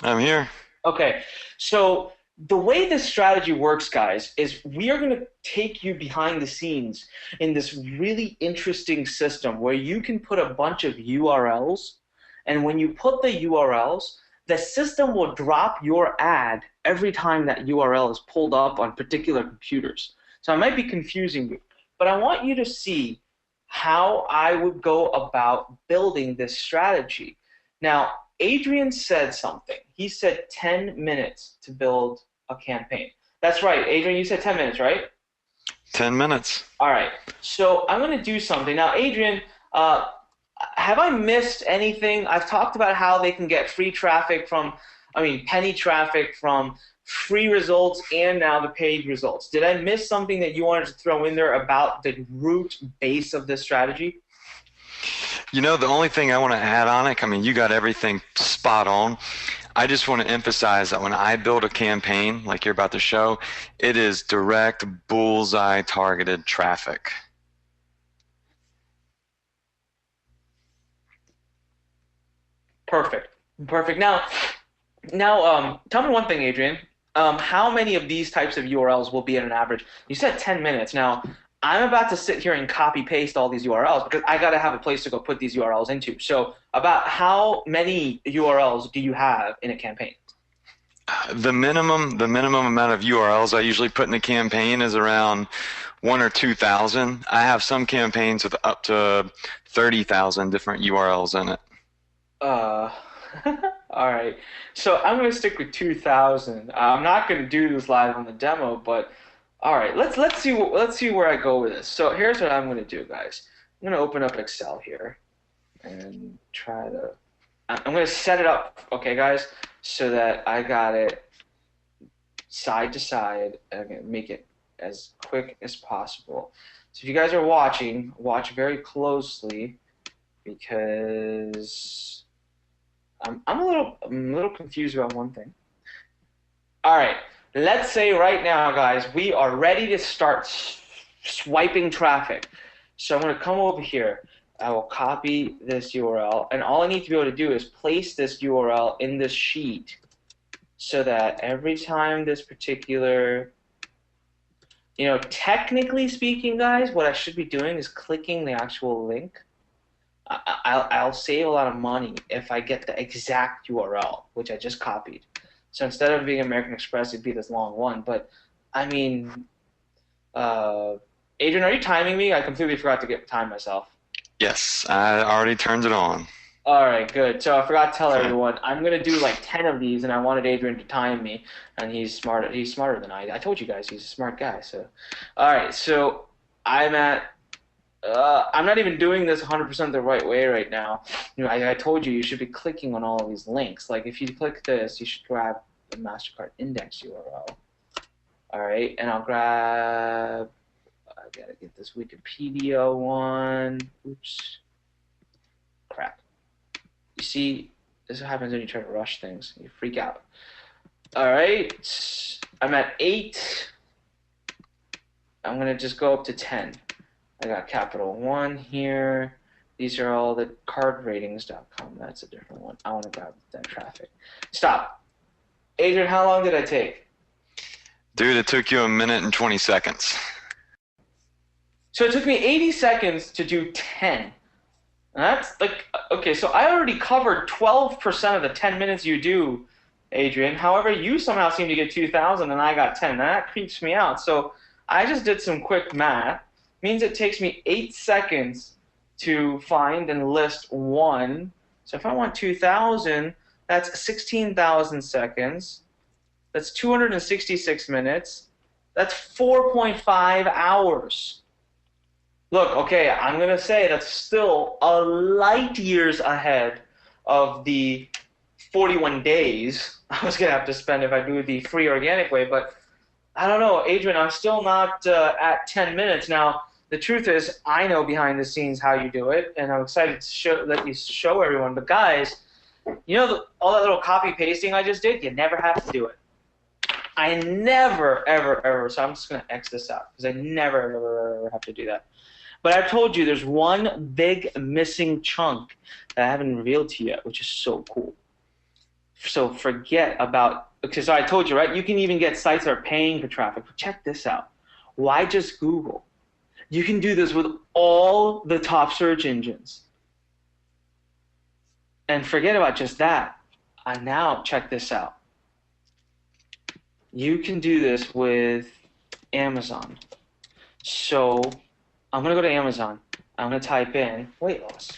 I'm here. Okay. So the way this strategy works, guys, is we are going to take you behind the scenes in this really interesting system where you can put a bunch of URLs, and when you put the URLs, the system will drop your ad every time that URL is pulled up on particular computers. So I might be confusing you, but I want you to see how I would go about building this strategy. Now, Adrian said something. He said 10 minutes to build a campaign. That's right. Adrian, you said 10 minutes, right? 10 minutes. All right. So I'm going to do something. Now, Adrian, have I missed anything? I've talked about how they can get free traffic penny traffic from free results and now the paid results. Did I miss something that you wanted to throw in there about the root base of this strategy? You know, the only thing I want to add on it, I mean, you got everything spot on. I just want to emphasize that when I build a campaign like you're about to show, it is direct bullseye targeted traffic. Perfect. Now, tell me one thing, Adrian. How many of these types of URLs will be at an average? You said 10 minutes. Now, I'm about to sit here and copy paste all these URLs because I got to have a place to go put these URLs into. So about how many URLs do you have in a campaign? The minimum amount of URLs I usually put in a campaign is around 1,000 or 2,000. I have some campaigns with up to 30,000 different URLs in it. All right. So I'm going to stick with 2,000. I'm not going to do this live on the demo, but all right. Let's see where I go with this. So here's what I'm going to do, guys. I'm going to open up Excel here and try to I'm going to set it up, okay, guys, so that I got it side to side, and I'm going to make it as quick as possible. So if you guys are watching, watch very closely because I'm a little confused about one thing. All right, let's say right now, guys, we are ready to start swiping traffic. So I'm going to come over here. I will copy this URL, and all I need to be able to do is place this URL in this sheet so that every time this particular, technically speaking, guys, what I should be doing is clicking the actual link. I'll save a lot of money if I get the exact URL, which I just copied. So instead of being American Express, it'd be this long one. But, I mean, Adrian, are you timing me? I completely forgot to time myself. Yes, I already turned it on. All right, good. So I forgot to tell everyone, I'm going to do like 10 of these, and I wanted Adrian to time me, and he's smarter than I told you guys, he's a smart guy. So, all right, so I'm not even doing this 100% the right way right now. I told you should be clicking on all of these links. Like if you click this, you should grab the MasterCard index URL. All right, and I'll grab, I gotta get this Wikipedia one. Oops. Crap. You see, this is what happens when you try to rush things. You freak out. All right, I'm at 8. I'm gonna just go up to 10. I got Capital One here. These are all the cardratings.com. That's a different one. I want to grab that traffic. Stop. Adrian, how long did I take? Dude, it took you 1 minute and 20 seconds. So it took me 80 seconds to do 10. And that's like, okay, so I already covered 12% of the 10 minutes you do, Adrian. However, you somehow seem to get 2,000 and I got 10. And that creeps me out. So I just did some quick math. Means it takes me 8 seconds to find and list one. So if I want 2,000, that's 16,000 seconds. That's 266 minutes. That's 4.5 hours. Look, okay, I'm going to say that's still a light years ahead of the 41 days I was going to have to spend if I do the free organic way. But I don't know, Adrian, I'm still not at 10 minutes. Now, the truth is, I know behind the scenes how you do it, and I'm excited to let you show everyone. But guys, all that little copy pasting I just did, you never have to do it. I never, ever, ever, so I'm just going to X this out because I never, ever, ever have to do that. But I've told you there's one big missing chunk that I haven't revealed to you yet, which is so cool. So forget about, because I told you, right? You can even get sites that are paying for traffic. But check this out. Why just Google? You can do this with all the top search engines. And forget about just that. And now check this out. You can do this with Amazon. So I'm going to go to Amazon. I'm going to type in weight loss.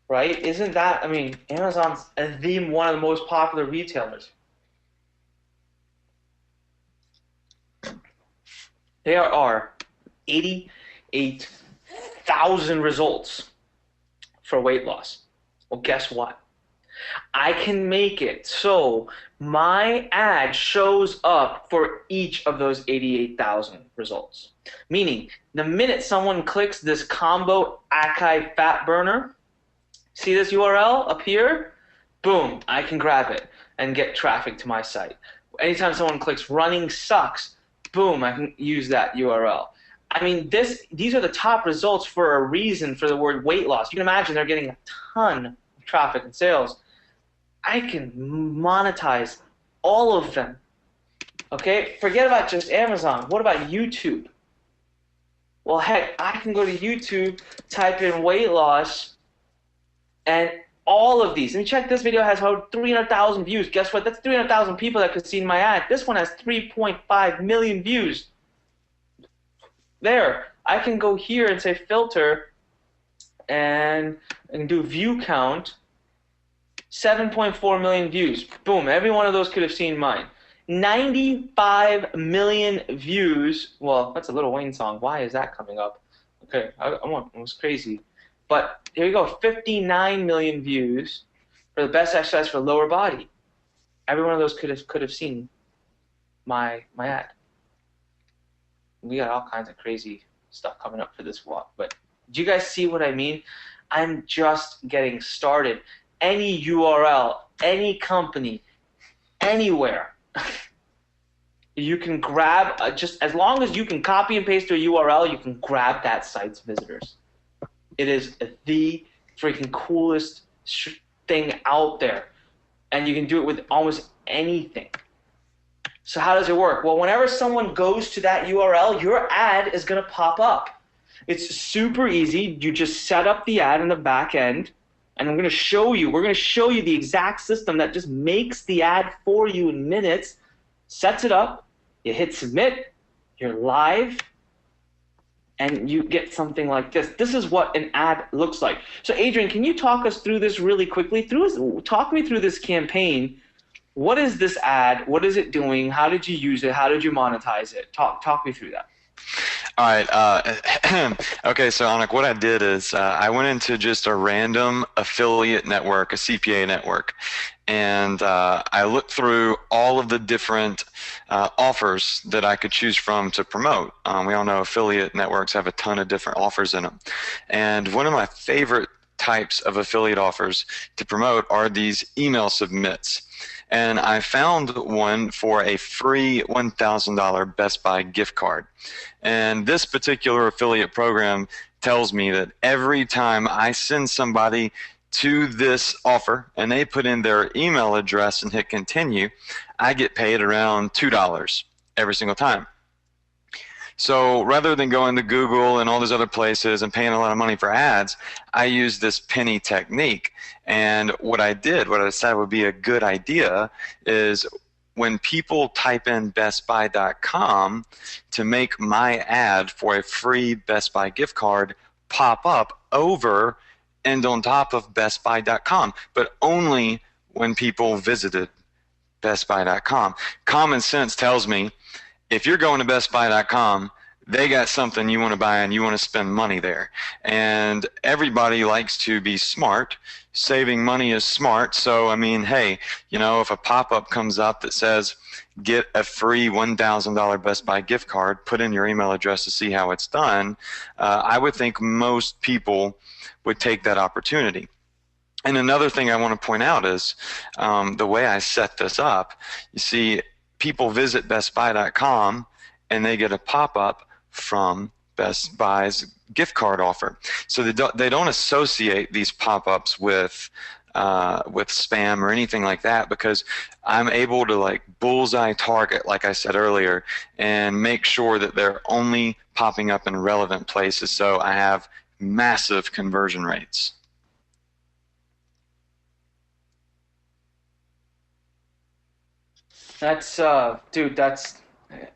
Right? Isn't that, Amazon's one of the most popular retailers. There are 88,000 results for weight loss. Well, guess what? I can make it so my ad shows up for each of those 88,000 results. Meaning, the minute someone clicks this combo Acai fat burner, see this URL up here? Boom, I can grab it and get traffic to my site. Anytime someone clicks running sucks, boom, I can use that URL. These are the top results for a reason for the word weight loss. You can imagine they're getting a ton of traffic and sales. I can monetize all of them. Okay, forget about just Amazon. What about YouTube? Well, heck, I can go to YouTube, type in weight loss, and all of these. And check, this video has 300,000 views. Guess what? That's 300,000 people that could see my ad. This one has 3.5 million views. There. I can go here and say filter and do view count. 7.4 million views. Boom. Every one of those could have seen mine. 95 million views. Well, that's a Lil Wayne song. Why is that coming up? Okay, it was crazy. But here you go, 59 million views, or the best exercise for lower body. Every one of those could have seen my ad. We got all kinds of crazy stuff coming up for this walk, but do you guys see what I mean? I'm just getting started. Any URL, any company, anywhere, you can grab, just as long as you can copy and paste a URL, you can grab that site's visitors. It is the freaking coolest thing out there, and you can do it with almost anything. So how does it work? Well, whenever someone goes to that URL, your ad is going to pop up. It's super easy. You just set up the ad in the back end, and we're going to show you the exact system that just makes the ad for you in minutes, sets it up, you hit submit, you're live, and you get something like this. This is what an ad looks like. So Adrian, can you talk us through this really quickly? Talk me through this campaign. What is this ad? What is it doing? How did you use it? How did you monetize it? Talk me through that. All right. Okay, so Anik, what I did is I went into just a random affiliate network, a CPA network, and I looked through all of the different offers that I could choose from to promote. We all know affiliate networks have a ton of different offers in them. And one of my favorite types of affiliate offers to promote are these email submits. And I found one for a free $1,000 Best Buy gift card. And this particular affiliate program tells me that every time I send somebody to this offer and they put in their email address and hit continue, I get paid around $2 every single time. So rather than going to Google and all those other places and paying a lot of money for ads, I use this penny technique. And what I decided would be a good idea is when people type in bestbuy.com to make my ad for a free Best Buy gift card pop up over and on top of bestbuy.com, but only when people visited bestbuy.com. Common sense tells me if you're going to bestbuy.com, they got something you want to buy and you want to spend money there. And everybody likes to be smart. Saving money is smart. So, I mean, hey, you know, if a pop-up comes up that says, get a free $1,000 Best Buy gift card, put in your email address to see how it's done, I would think most people would take that opportunity. And another thing I want to point out is the way I set this up. You see, people visit bestbuy.com and they get a pop-up from Best Buy's gift card offer. So they don't associate these pop-ups with spam or anything like that, because I'm able to like bullseye target, like I said earlier, and make sure that they're only popping up in relevant places. So I have massive conversion rates. That's dude, that's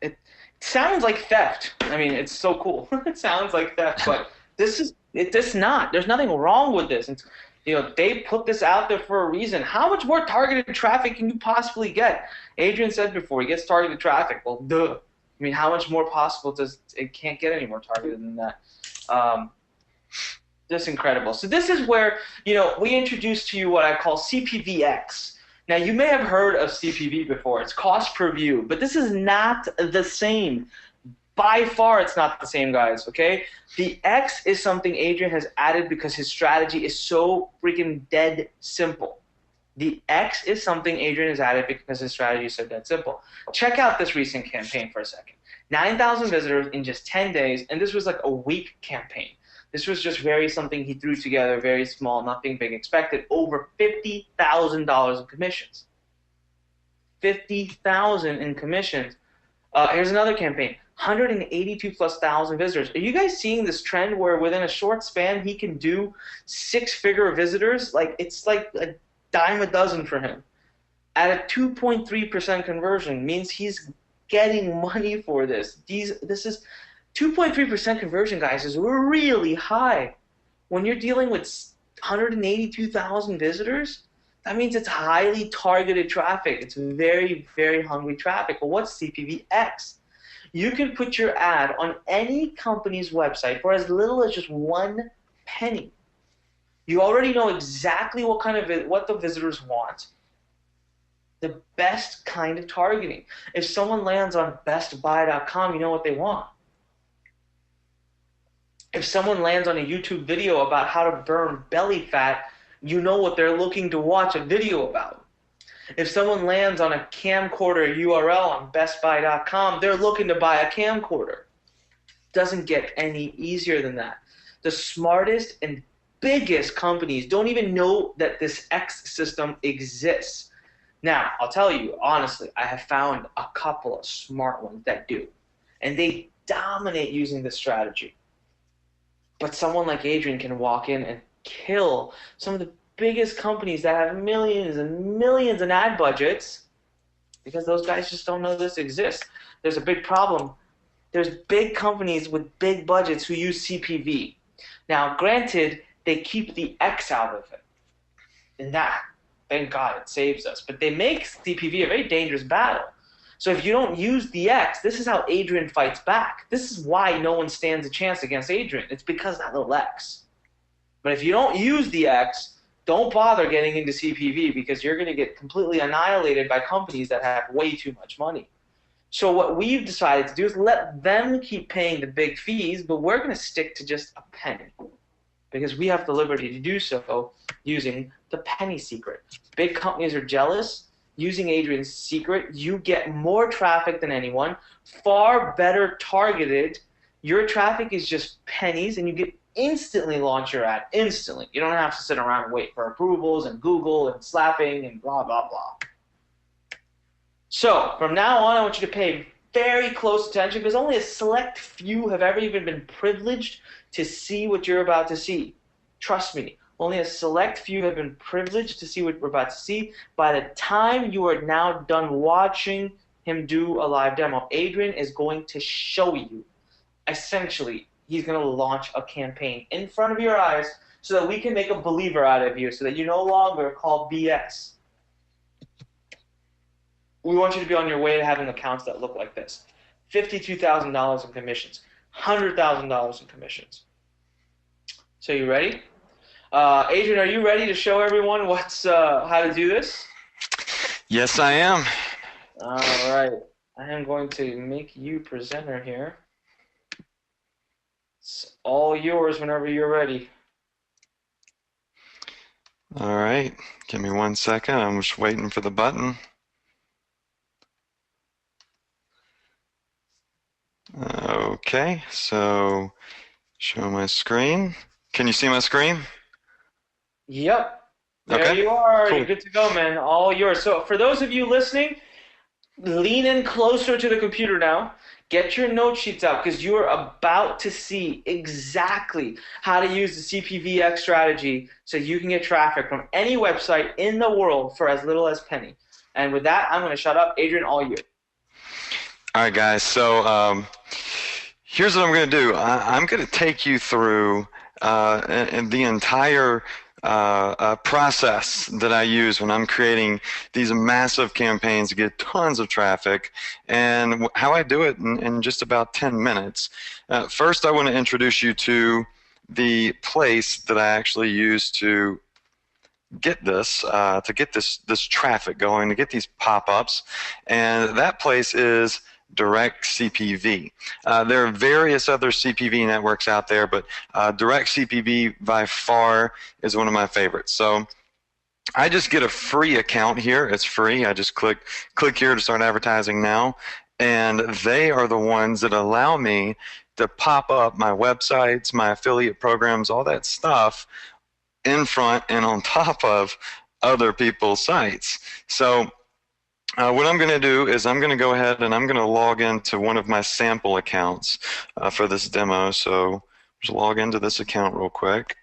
it. Sounds like theft. I mean, it's so cool. It sounds like theft, but it's not. There's nothing wrong with this. It's, you know, they put this out there for a reason. How much more targeted traffic can you possibly get? Adrian said before, he gets targeted traffic. Well, duh. I mean, how much more possible does it? Can't get any more targeted than that. Just incredible. So this is where, you know, we introduced to you what I call CPVX. Now, you may have heard of CPV before. It's cost per view, but this is not the same. By far, it's not the same, guys, okay? The X is something Adrian has added because his strategy is so freaking dead simple. The X is something Adrian has added because his strategy is so dead simple. Check out this recent campaign for a second. 9,000 visitors in just 10 days, and this was like a week campaign. This was just something he threw together, very small, nothing big expected. Over $50,000 in commissions. $50,000 in commissions. Here's another campaign. 182,000+ visitors. Are you guys seeing this trend where within a short span he can do six-figure visitors? Like, it's like a dime a dozen for him. At a 2.3% conversion means he's getting money for this. This is 2.3% conversion, guys, is really high. When you're dealing with 182,000 visitors, that means it's highly targeted traffic. It's very, very hungry traffic. Well, what's CPVX? You can put your ad on any company's website for as little as just 1 penny. You already know exactly what the visitors want. The best kind of targeting. If someone lands on bestbuy.com, you know what they want. If someone lands on a YouTube video about how to burn belly fat, you know what they're looking to watch a video about. If someone lands on a camcorder URL on bestbuy.com, they're looking to buy a camcorder. Doesn't get any easier than that. The smartest and biggest companies don't even know that this X system exists. Now, I'll tell you, honestly, I have found a couple of smart ones that do, and they dominate using this strategy. But someone like Adrian can walk in and kill some of the biggest companies that have millions and millions in ad budgets because those guys just don't know this exists. There's a big problem. There's big companies with big budgets who use CPV. Now, granted, they keep the X out of it. And that, thank God, it saves us. But they make CPV a very dangerous battle. So if you don't use the X, this is how Adrian fights back. This is why no one stands a chance against Adrian. It's because of that little X. But if you don't use the X, don't bother getting into CPV because you're going to get completely annihilated by companies that have way too much money. So what we've decided to do is let them keep paying the big fees, but we're going to stick to just a penny because we have the liberty to do so using the penny secret. Big companies are jealous. Using Adrian's secret, you get more traffic than anyone, far better targeted. Your traffic is just pennies, and you get instantly launch your ad, instantly. You don't have to sit around and wait for approvals and Google and slapping and blah, blah, blah. So from now on, I want you to pay very close attention because only a select few have ever even been privileged to see what you're about to see. Trust me. Only a select few have been privileged to see what we're about to see. By the time you are now done watching him do a live demo, Adrian is going to show you. Essentially, he's going to launch a campaign in front of your eyes so that we can make a believer out of you, so that you no longer call BS. We want you to be on your way to having accounts that look like this. $52,000 in commissions, $100,000 in commissions. So you ready? Adrian, are you ready to show everyone how to do this? Yes, I am. All right. I am going to make you presenter here. It's all yours whenever you're ready. All right. Give me 1 second. I'm just waiting for the button. Okay, so show my screen. Can you see my screen? Yep. There Okay, you are. cool. You're good to go, man. All yours. So for those of you listening, lean in closer to the computer now. Get your note sheets out because you are about to see exactly how to use the CPVX strategy so you can get traffic from any website in the world for as little as penny. And with that, I'm going to shut up. Adrian, all you. All right, guys. So here's what I'm going to do. I'm going to take you through the entire process that I use when I'm creating these massive campaigns to get tons of traffic, and how I do it in just about 10 minutes. First, I want to introduce you to the place that I actually use to get this traffic going, to get these pop-ups, and that place is Direct CPV. There are various other CPV networks out there, but Direct CPV by far is one of my favorites. So I just get a free account here. It's free. I just click here to start advertising now, and they are the ones that allow me to pop up my websites, my affiliate programs, all that stuff in front and on top of other people's sites. So what I'm going to do is I'm going to go ahead and I'm going to log into one of my sample accounts for this demo. So just log into this account real quick.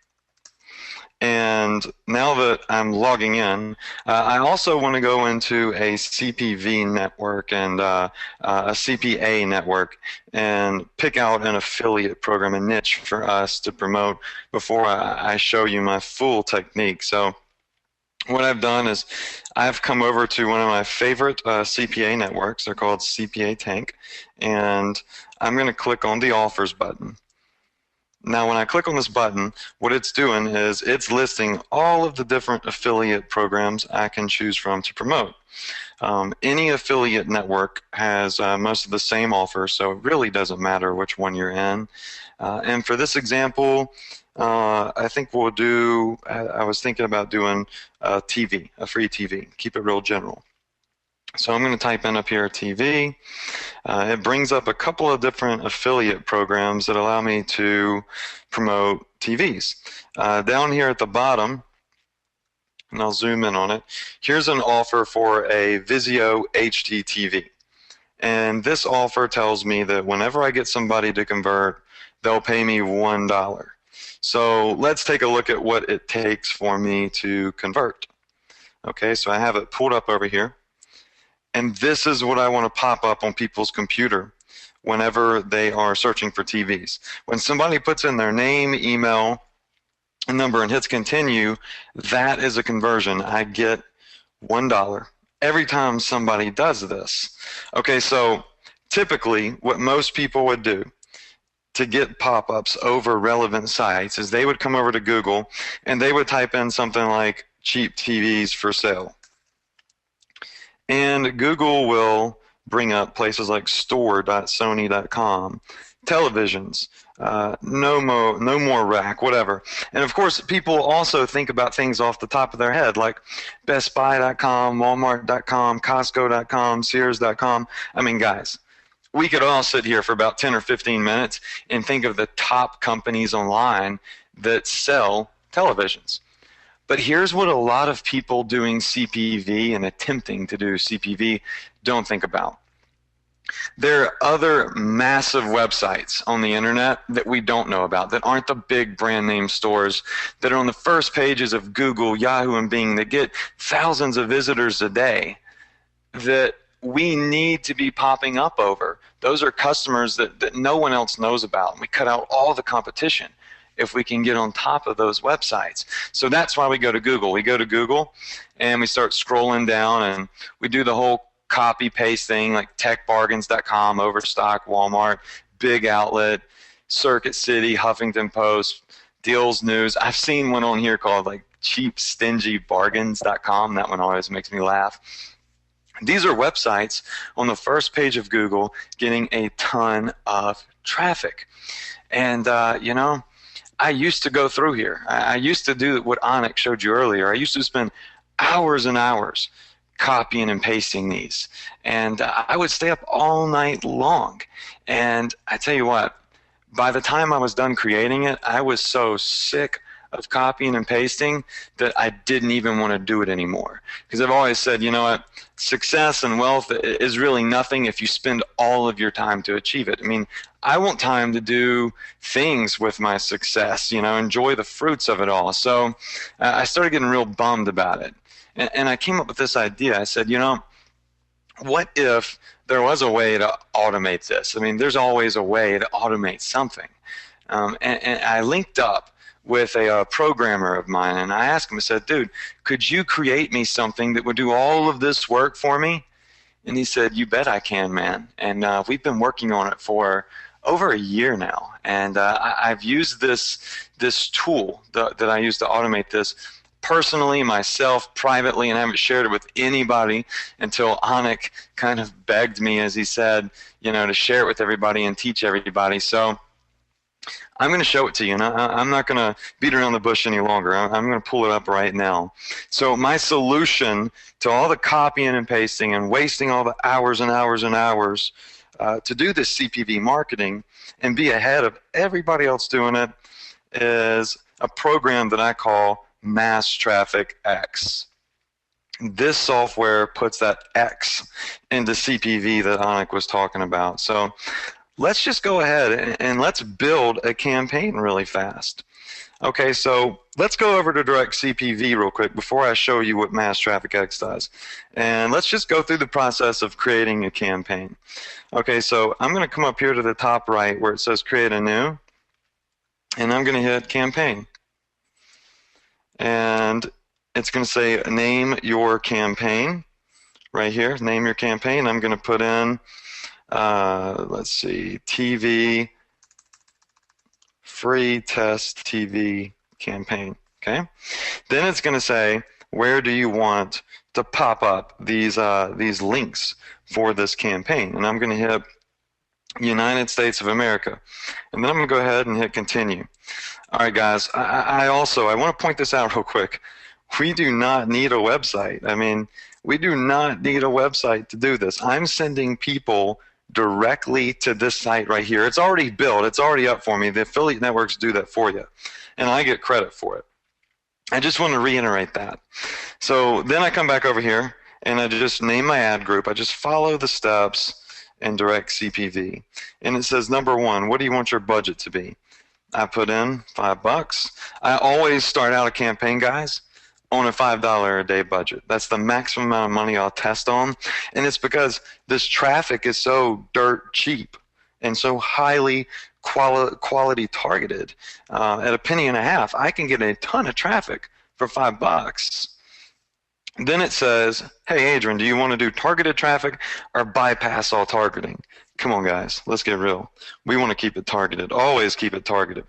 And now that I'm logging in, I also want to go into a CPV network and a CPA network and pick out an affiliate program, a niche for us to promote before I show you my full technique. So what I've done is I've come over to one of my favorite CPA networks. They're called CPA Tank, and I'm going to click on the offers button. Now, when I click on this button, what it's doing is it's listing all of the different affiliate programs I can choose from to promote. Any affiliate network has most of the same offers, so it really doesn't matter which one you're in. And for this example, I think we'll do, I was thinking about doing TV, a free TV, keep it real general. So I'm going to type in up here TV. It brings up a couple of different affiliate programs that allow me to promote TVs. Down here at the bottom, and I'll zoom in on it, here's an offer for a Vizio HD TV. And this offer tells me that whenever I get somebody to convert, they'll pay me $1. So let's take a look at what it takes for me to convert. Okay, so I have it pulled up over here. And this is what I want to pop up on people's computer whenever they are searching for TVs. When somebody puts in their name, email, and number and hits continue, that is a conversion. I get $1 every time somebody does this. Okay, so typically what most people would do to get pop-ups over relevant sites is they would come over to Google and they would type in something like cheap TVs for sale. And Google will bring up places like store.sony.com, televisions, no more rack, whatever. And of course, people also think about things off the top of their head, like bestbuy.com, walmart.com, costco.com, sears.com. I mean, guys, we could all sit here for about 10 or 15 minutes and think of the top companies online that sell televisions. But here's what a lot of people doing CPV and attempting to do CPV don't think about. There are other massive websites on the internet that we don't know about, that aren't the big brand name stores, that are on the first pages of Google, Yahoo, and Bing, that get thousands of visitors a day, that we need to be popping up over. Those are customers that no one else knows about, and we cut out all the competition if we can get on top of those websites. So that's why we go to Google. We go to Google and we start scrolling down and we do the whole copy paste thing, like techbargains.com, Overstock, Walmart, Big Outlet, Circuit City, Huffington Post, Deals News. I've seen one on here called like cheapstingybargains.com. That one always makes me laugh. These are websites on the first page of Google getting a ton of traffic. And, you know, I used to go through here. I used to do what Onik showed you earlier. I used to spend hours and hours copying and pasting these. And I would stay up all night long. And I tell you what, by the time I was done creating it, I was so sick of copying and pasting that I didn't even want to do it anymore. Because I've always said, you know what, success and wealth is really nothing if you spend all of your time to achieve it. I mean, I want time to do things with my success, you know, enjoy the fruits of it all. So I started getting real bummed about it. And I came up with this idea. I said, you know, what if there was a way to automate this? I mean, there's always a way to automate something. And I linked up with a programmer of mine, and I asked him, I said, dude, could you create me something that would do all of this work for me? And he said, you bet I can, man. And we've been working on it for over a year now. And I've used this tool that I use to automate this personally, myself, privately, and I haven't shared it with anybody until Onik kind of begged me, as he said, you know, to share it with everybody and teach everybody. So I'm going to show it to you, and I'm not going to beat around the bush any longer. I'm going to pull it up right now. So my solution to all the copying and pasting and wasting all the hours and hours and hours to do this CPV marketing and be ahead of everybody else doing it is a program that I call Mass Traffic X. This software puts that X into CPV that Onik was talking about. So let's just go ahead and let's build a campaign really fast. Okay, so let's go over to Direct CPV real quick before I show you what Mass Traffic X does. And let's just go through the process of creating a campaign. Okay, so I'm going to come up here to the top right where it says Create a New, and I'm going to hit Campaign. And it's going to say Name Your Campaign right here. Name your campaign. I'm going to put in let's see, TV free test TV campaign. Okay. Then it's going to say, where do you want to pop up these links for this campaign? And I'm going to hit United States of America. And then I'm going to go ahead and hit continue. All right, guys, I want to point this out real quick. We do not need a website. I mean, we do not need a website to do this. I'm sending people directly to this site right here. It's already built. It's already up for me. The affiliate networks do that for you, and I get credit for it. I just want to reiterate that. So then I come back over here, and I just name my ad group. I just follow the steps and direct CPV. And it says, number one, what do you want your budget to be? I put in $5. I always start out a campaign, guys, on a $5 a day budget. That's the maximum amount of money I'll test on. And it's because this traffic is so dirt cheap and so highly quality targeted. At a penny and a half, I can get a ton of traffic for $5. Then it says, hey, Adrian, do you want to do targeted traffic or bypass all targeting? Come on, guys, let's get real. We want to keep it targeted. Always keep it targeted.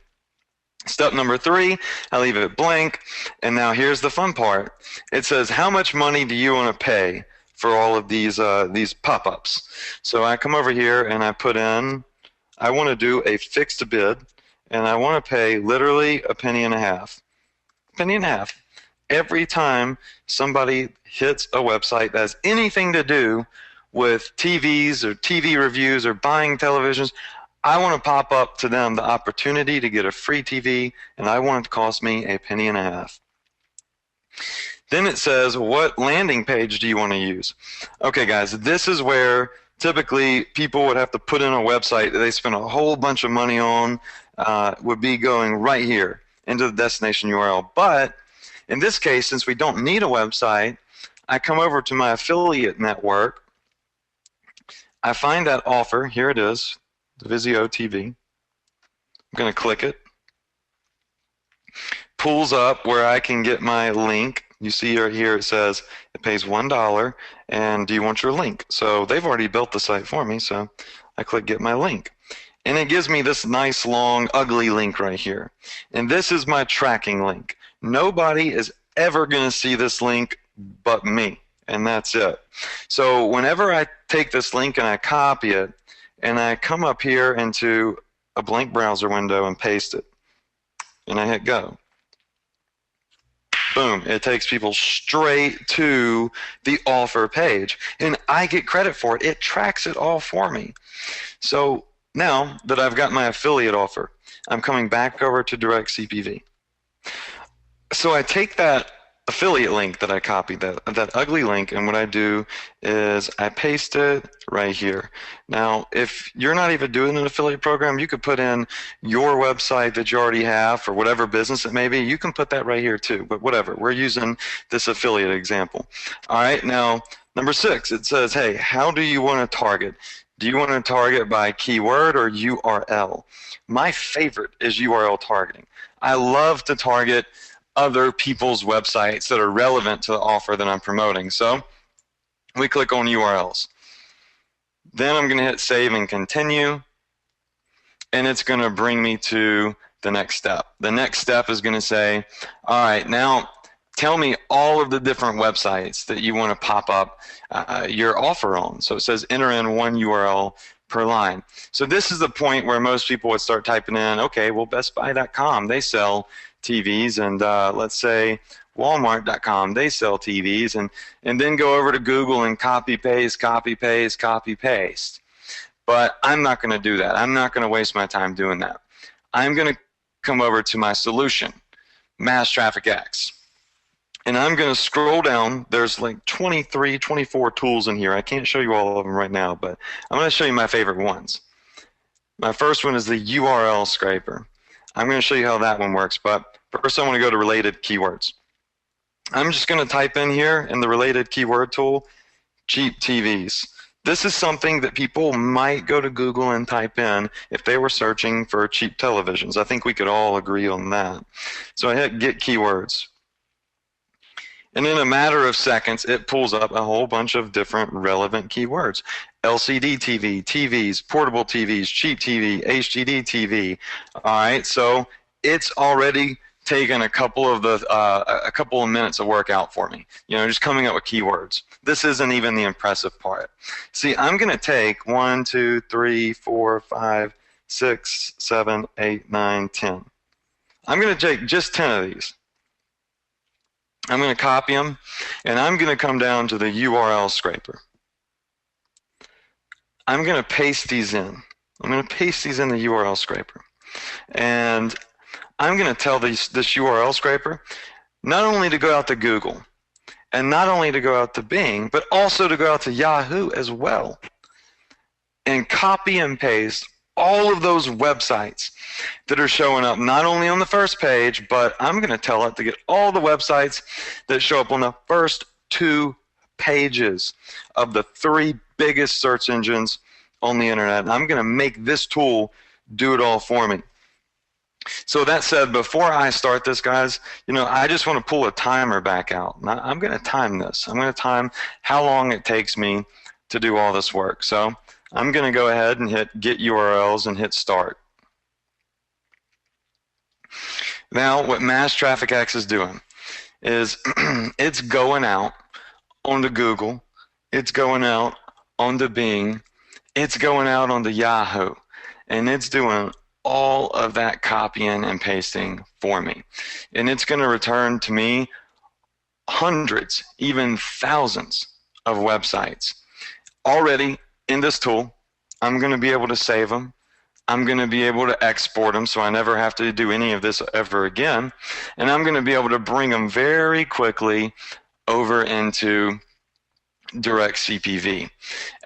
Step number 3, I leave it blank. And now here's the fun part. It says, how much money do you want to pay for all of these pop-ups? So I come over here and I put in, I want to do a fixed bid, and I want to pay literally a penny and a half. Penny and a half. Every time somebody hits a website that has anything to do with TVs or TV reviews or buying televisions, I want to pop up to them the opportunity to get a free TV, and I want it to cost me a penny and a half. Then it says, what landing page do you want to use? Okay, guys, this is where typically people would have to put in a website that they spend a whole bunch of money on, would be going right here into the destination URL. But in this case, since we don't need a website, I come over to my affiliate network. I find that offer. Here it is, the Vizio TV. I'm going to click it. Pulls up where I can get my link. You see right here it says it pays $1, and do you want your link? So they've already built the site for me, so I click get my link. And it gives me this nice long ugly link right here. And this is my tracking link. Nobody is ever going to see this link but me, and that's it. So whenever I take this link and I copy it, and I come up here into a blank browser window and paste it, and I hit go. Boom, it takes people straight to the offer page, and I get credit for it. It tracks it all for me. So now that I've got my affiliate offer, I'm coming back over to direct CPV. So I take that affiliate link that I copied, that ugly link, and what I do is I paste it right here. Now, if you're not even doing an affiliate program, you could put in your website that you already have for whatever business it may be. You can put that right here too, but whatever. We're using this affiliate example. All right, now, number 6, it says, hey, how do you want to target? Do you want to target by keyword or URL? My favorite is URL targeting. I love to target other people's websites that are relevant to the offer that I'm promoting. So we click on URLs. Then I'm going to hit save and continue, and it's going to bring me to the next step. The next step is going to say, all right, now tell me all of the different websites that you want to pop up your offer on. So it says enter in 1 URL per line. So this is the point where most people would start typing in, okay, well, bestbuy.com, they sell TVs, and let's say Walmart.com, they sell TVs, and then go over to Google and copy paste, copy paste, copy paste. But I'm not going to do that. I'm not going to waste my time doing that. I'm going to come over to my solution, Mass Traffic X, and I'm going to scroll down. There's like 23, 24 tools in here. I can't show you all of them right now, but I'm going to show you my favorite ones. My first one is the URL scraper. I'm going to show you how that one works, but first I want to go to related keywords. I'm just going to type in here in the related keyword tool, cheap TVs. This is something that people might go to Google and type in if they were searching for cheap televisions. I think we could all agree on that. So I hit get keywords. And in a matter of seconds, it pulls up a whole bunch of different relevant keywords. LCD TV, TVs, portable TVs, cheap TV, HDD TV. All right, so it's already taken a couple of minutes of work out for me. You know, just coming up with keywords. This isn't even the impressive part. See, I'm going to take 1, 2, 3, 4, 5, 6, 7, 8, 9, 10. I'm going to take just 10 of these. I'm going to copy them, and I'm going to come down to the URL scraper. I'm going to paste these in. I'm going to paste these in the URL scraper. And I'm going to tell this URL scraper not only to go out to Google, and not only to go out to Bing, but also to go out to Yahoo as well, and copy and paste all of those websites that are showing up not only on the first page, but I'm going to tell it to get all the websites that show up on the first 2 pages of the 3 biggest search engines on the internet. And I'm going to make this tool do it all for me. So that said, before I start this, guys, you know, I just want to pull a timer back out. Now, I'm going to time this. I'm going to time how long it takes me to do all this work. So I'm going to go ahead and hit Get URLs and hit Start. Now, what Mass Traffic X is doing is it's going out onto Google, it's going out onto Bing, it's going out onto Yahoo, and it's doing all of that copying and pasting for me. And it's going to return to me hundreds, even thousands of websites. Already in this tool, I'm going to be able to save them. I'm going to be able to export them so I never have to do any of this ever again. And I'm going to be able to bring them very quickly over into direct CPV.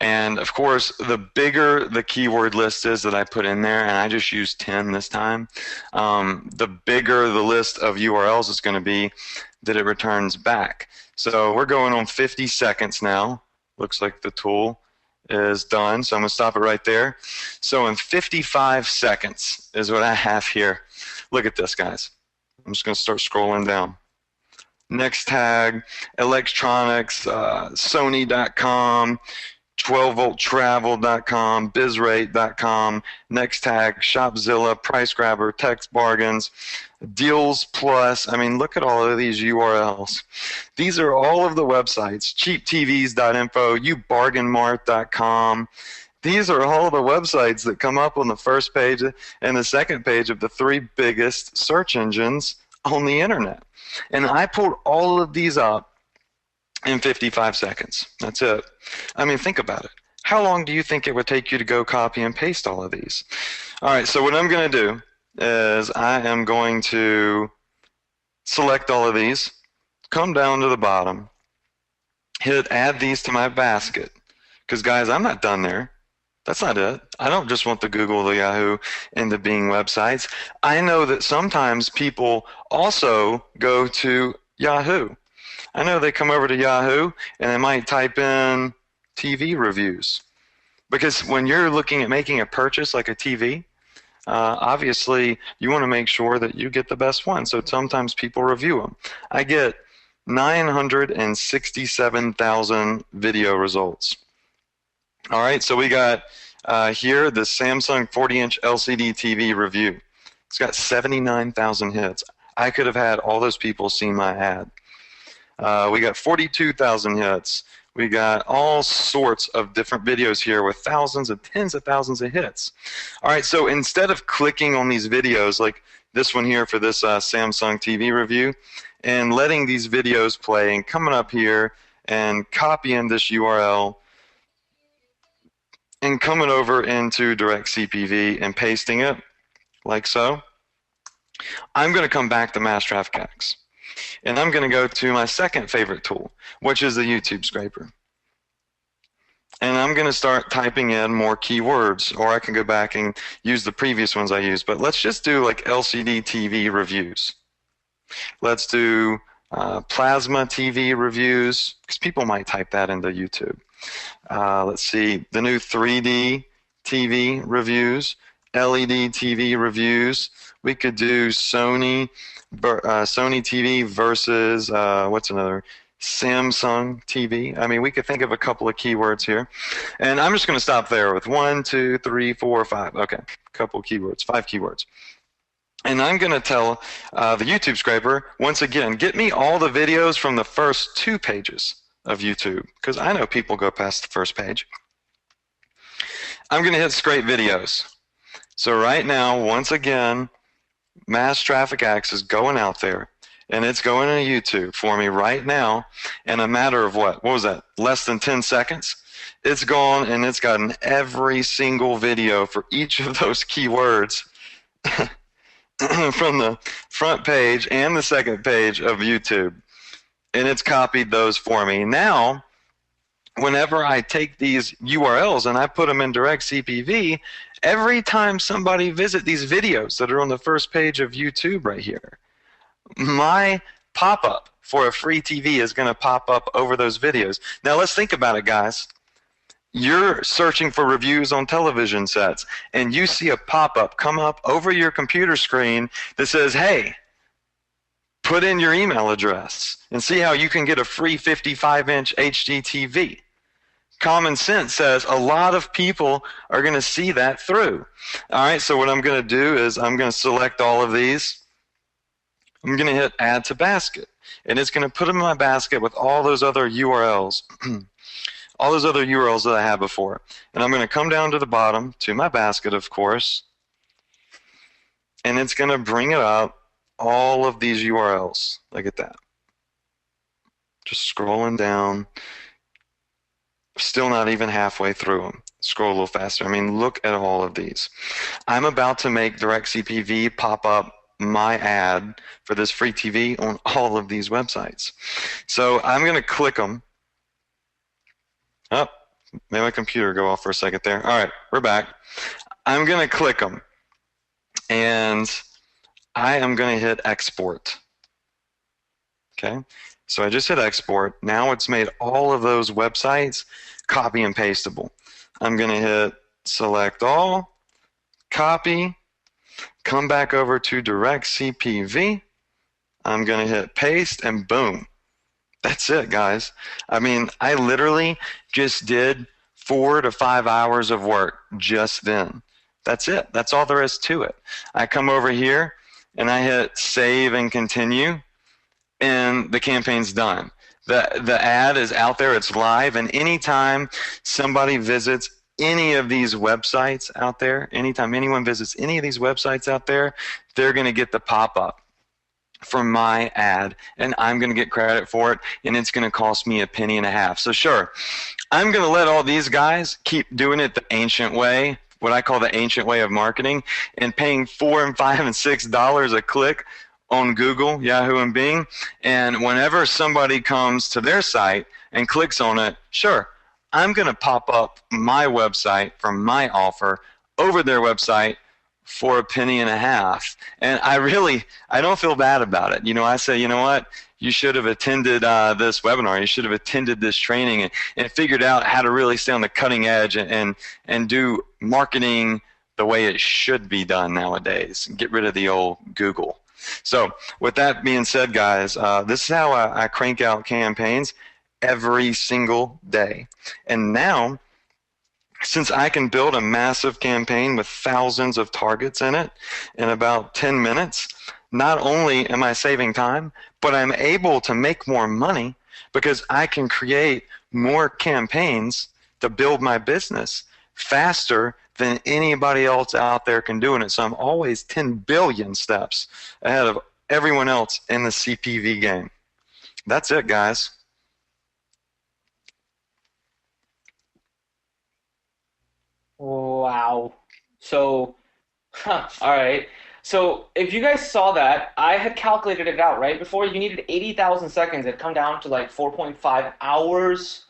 And of course, the bigger the keyword list is that I put in there, and I just used 10 this time, the bigger the list of URLs is going to be that it returns back. So we're going on 50 seconds now. Looks like the tool is done, so I'm going to stop it right there. So in 55 seconds is what I have here. Look at this, guys. I'm just going to start scrolling down. Next tag, electronics, Sony.com, 12volttravel.com, bizrate.com. Next tag, Shopzilla, Price Grabber, Text Bargains, Deals Plus. I mean, look at all of these URLs. These are all of the websites, cheaptvs.info, youbargainmart.com. These are all the websites that come up on the first page and the second page of the 3 biggest search engines on the internet. And I pulled all of these up in 55 seconds. That's it. I mean, think about it. How long do you think it would take you to go copy and paste all of these? All right, so what I'm going to do is I am going to select all of these, come down to the bottom, hit add these to my basket. Because, guys, I'm not done there. That's not it. I don't just want the Google, the Yahoo, and the Bing websites. I know that sometimes people also go to Yahoo. I know they come over to Yahoo and they might type in TV reviews. Because when you're looking at making a purchase like a TV, obviously you want to make sure that you get the best one. So sometimes people review them. I get 967,000 video results. All right, so we got here the Samsung 40-inch LCD TV review. It's got 79,000 hits. I could have had all those people see my ad. We got 42,000 hits. We got all sorts of different videos here with thousands and tens of thousands of hits. All right, so instead of clicking on these videos like this one here for this Samsung TV review and letting these videos play and coming up here and copying this URL and coming over into direct CPV and pasting it like so, I'm going to come back to Mass Traffic X. And I'm going to go to my second favorite tool, which is the YouTube scraper. And I'm going to start typing in more keywords, or I can go back and use the previous ones I used. But let's just do like LCD TV reviews. Let's do plasma TV reviews, because people might type that into YouTube. Let's see, the new 3D TV reviews, LED TV reviews. We could do Sony TV versus, what's another? Samsung TV. I mean, we could think of a couple of keywords here. And I'm just going to stop there with 1, 2, 3, 4, 5. Okay, a couple of keywords, 5 keywords. And I'm going to tell the YouTube scraper, once again, get me all the videos from the first 2 pages of YouTube, because I know people go past the first page. I'm going to hit scrape videos. So right now, once again, Mass Traffic Axe is going out there, and it's going to YouTube for me right now in a matter of what was that, less than 10 seconds? It's gone, and it's gotten every single video for each of those keywords from the front page and the second page of YouTube, and it's copied those for me. Now, whenever I take these URLs and I put them in direct CPV, every time somebody visits these videos that are on the first page of YouTube right here, my pop-up for a free TV is going to pop up over those videos. Now let's think about it, guys. You're searching for reviews on television sets, and you see a pop-up come up over your computer screen that says, hey, put in your email address and see how you can get a free 55-inch HD TV. Common sense says a lot of people are going to see that through. All right, so what I'm going to do is I'm going to select all of these. I'm going to hit add to basket, and it's going to put them in my basket with all those other URLs, all those other URLs that I had before. And I'm going to come down to the bottom to my basket, of course, and it's going to bring it up all of these URLs. Look at that. Just scrolling down. Still not even halfway through them. Scroll a little faster. I mean, look at all of these. I'm about to make direct CPV pop up my ad for this free TV on all of these websites. So I'm going to click them. Oh, made my computer go off for a second there. All right, we're back. I'm going to click them, and I am going to hit export. Okay, so I just hit export. Now it's made all of those websites copy and pastable. I'm going to hit select all, copy, come back over to direct CPV. I'm going to hit paste, and boom. That's it, guys. I mean, I literally just did 4 to 5 hours of work just then. That's it. That's all there is to it. I come over here and I hit save and continue, and the campaign's done. The ad is out there, it's live, and anytime somebody visits any of these websites out there, anytime anyone visits any of these websites out there, they're going to get the pop-up for my ad, and I'm going to get credit for it, and it's going to cost me $0.015. So sure, I'm going to let all these guys keep doing it the ancient way, what I call the ancient way of marketing, and paying $4 and $5 and $6 a click on Google, Yahoo, and Bing. And whenever somebody comes to their site and clicks on it, sure, I'm going to pop up my website from my offer over their website for $0.015. And I don't feel bad about it. You know, I say, you know what? You should have attended this webinar. You should have attended this training and figured out how to really stay on the cutting edge and do marketing the way it should be done nowadays. Get rid of the old Google. So with that being said, guys, this is how I crank out campaigns every single day. And now, since I can build a massive campaign with thousands of targets in it in about 10 minutes, not only am I saving time, but I'm able to make more money because I can create more campaigns to build my business faster than anybody else out there can do it. So I'm always 10 billion steps ahead of everyone else in the CPV game. That's it, guys. Wow. So, all right. So if you guys saw that, I had calculated it out, right? Before you needed 80,000 seconds. It'd come down to like 4.5 hours.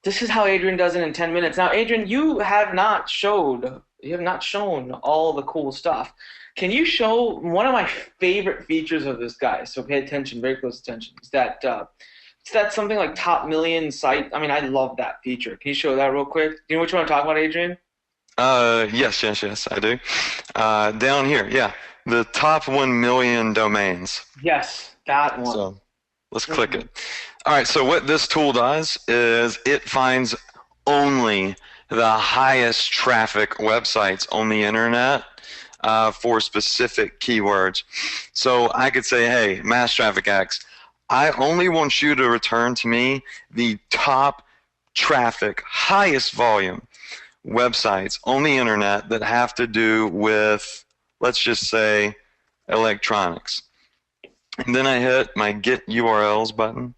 This is how Adrian does it in 10 minutes. Now, Adrian, you have not shown all the cool stuff. Can you show one of my favorite features of this guy? So pay attention, very close attention. Is that something like top million site? I mean, I love that feature. Can you show that real quick? Do you know what you want to talk about, Adrian? Yes, I do. Down here, yeah, the top 1 million domains. Yes, that one. So Let's click it. All right, so what this tool does is it finds only the highest traffic websites on the internet for specific keywords. So I could say, hey, Mass Traffic X, I only want you to return to me the top traffic, highest volume websites on the internet that have to do with, let's just say, electronics. And then I hit my Get URLs button.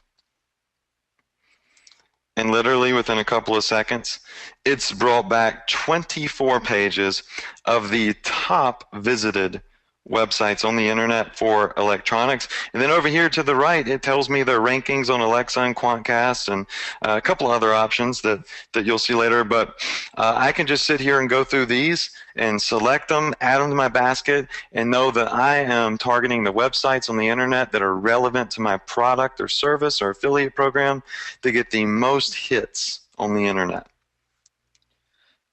And literally within a couple of seconds, it's brought back 24 pages of the top visited websites on the internet for electronics. And then over here to the right, it tells me their rankings on Alexa and Quantcast and a couple other options that you'll see later. But I can just sit here and go through these and select them, add them to my basket, and know that I am targeting the websites on the internet that are relevant to my product or service or affiliate program to get the most hits on the internet.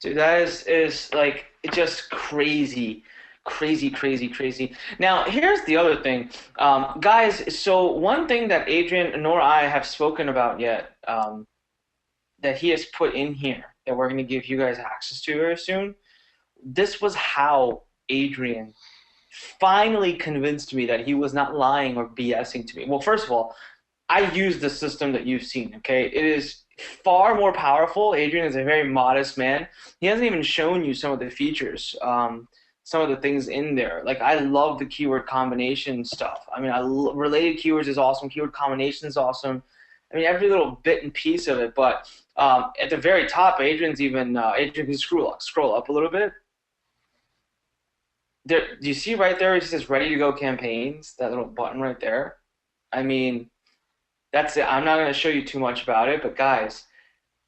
Dude, that is like just crazy. Crazy. Now, here's the other thing. Guys, so one thing that Adrian nor I have spoken about yet that he has put in here that we're going to give you guys access to very soon, this was how Adrian finally convinced me that he was not lying or BSing to me. Well, first of all, I use the system that you've seen, okay? It is far more powerful. Adrian is a very modest man. He hasn't even shown you some of the features. Some of the things in there. Like, I love the keyword combination stuff. I mean, related keywords is awesome. Keyword combination is awesome. I mean, every little bit and piece of it. But at the very top, Adrian can scroll up a little bit. There, do you see right there? It says "Ready to Go Campaigns." That little button right there. I mean, that's it. I'm not going to show you too much about it, but guys,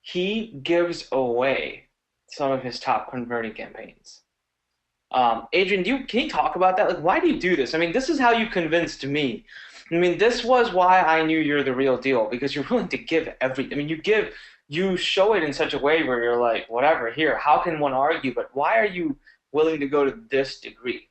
he gives away some of his top converting campaigns. Adrian, can you talk about that? Like, why do you do this? I mean, this is how you convinced me. I mean, this was why I knew you're the real deal, because you're willing to give I mean, you show it in such a way where you're like, whatever, here, how can one argue? But why are you willing to go to this degree?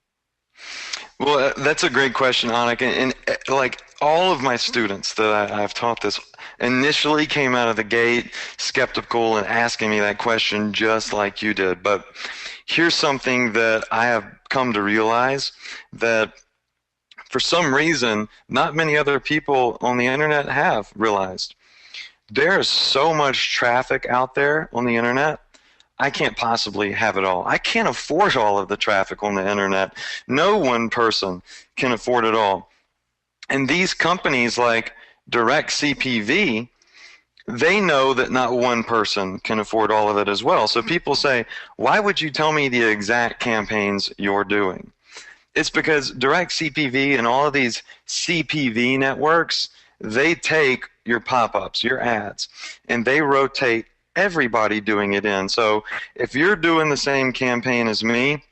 Well, that's a great question, Anik. And like all of my students that I've taught this initially came out of the gate skeptical and asking me that question just like you did. But here's something that I have come to realize that for some reason, not many other people on the internet have realized. There is so much traffic out there on the internet. I can't possibly have it all. I can't afford all of the traffic on the internet. No one person can afford it all. And these companies like Direct CPV, they know that not one person can afford all of it as well. So people say, why would you tell me the exact campaigns you're doing? It's because Direct CPV and all of these CPV networks, they take your pop-ups, your ads, and they rotate everybody doing it in. So if you're doing the same campaign as me,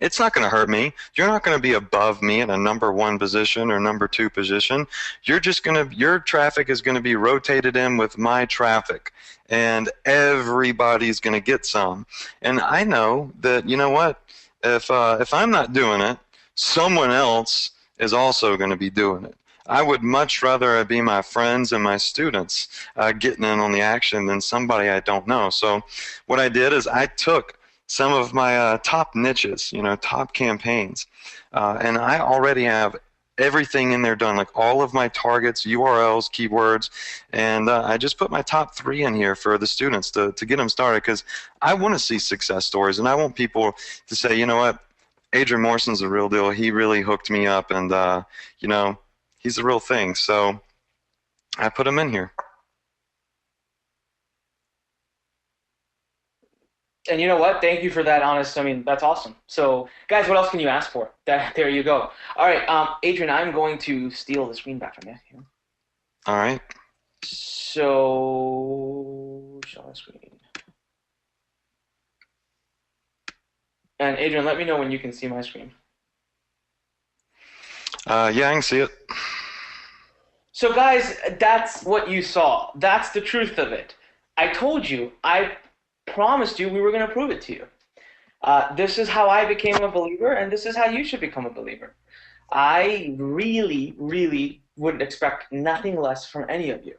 it's not going to hurt me. You're not going to be above me in a number 1 position or number 2 position. You're just going to, your traffic is going to be rotated in with my traffic, and everybody's going to get some. And I know that, you know what, if I'm not doing it, someone else is also going to be doing it. I would much rather it be my friends and my students getting in on the action than somebody I don't know. So what I did is I took some of my top niches, top campaigns, and I already have everything in there done, like all of my targets, URLs, keywords, and I just put my top 3 in here for the students to get them started, because I want to see success stories, and I want people to say, you know what, Adrian Morrison's the real deal. He really hooked me up, and he's the real thing. So I put him in here. And you know what? Thank you for that, honest. I mean, that's awesome. So, guys, what else can you ask for? There you go. All right, Adrian, I'm going to steal the screen back from you. Here. All right. So, show the screen. And Adrian, let me know when you can see my screen. Yeah, I can see it. So, guys, that's what you saw. That's the truth of it. I told you. I promised you we were going to prove it to you. This is how I became a believer, and this is how you should become a believer. I really would expect nothing less from any of you,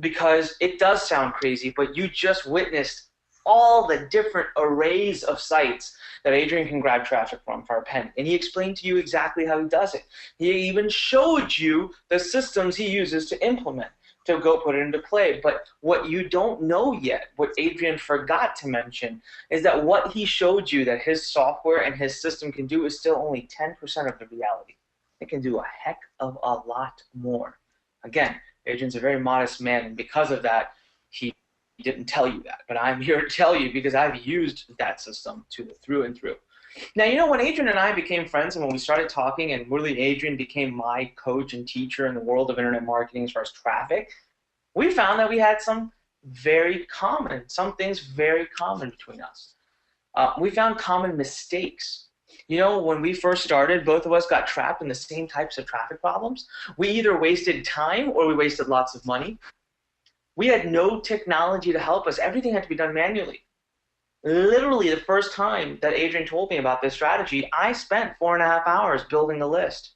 because it does sound crazy, but you just witnessed all the different arrays of sites that Adrian can grab traffic from for a penny. And he explained to you exactly how he does it. He even showed you the systems he uses to implement, to go put it into play. But what you don't know yet, what Adrian forgot to mention, is that what he showed you that his software and his system can do is still only 10% of the reality. It can do a heck of a lot more. Again, Adrian's a very modest man, and because of that, he didn't tell you that. But I'm here to tell you because I've used that system through and through. Now, you know, when Adrian and I became friends and when we started talking, and really Adrian became my coach and teacher in the world of internet marketing as far as traffic, we found that we had some things very common between us. We found common mistakes. You know, when we first started, both of us got trapped in the same types of traffic problems. We either wasted time or we wasted lots of money. We had no technology to help us. Everything had to be done manually. Literally, the first time that Adrian told me about this strategy, I spent 4.5 hours building a list.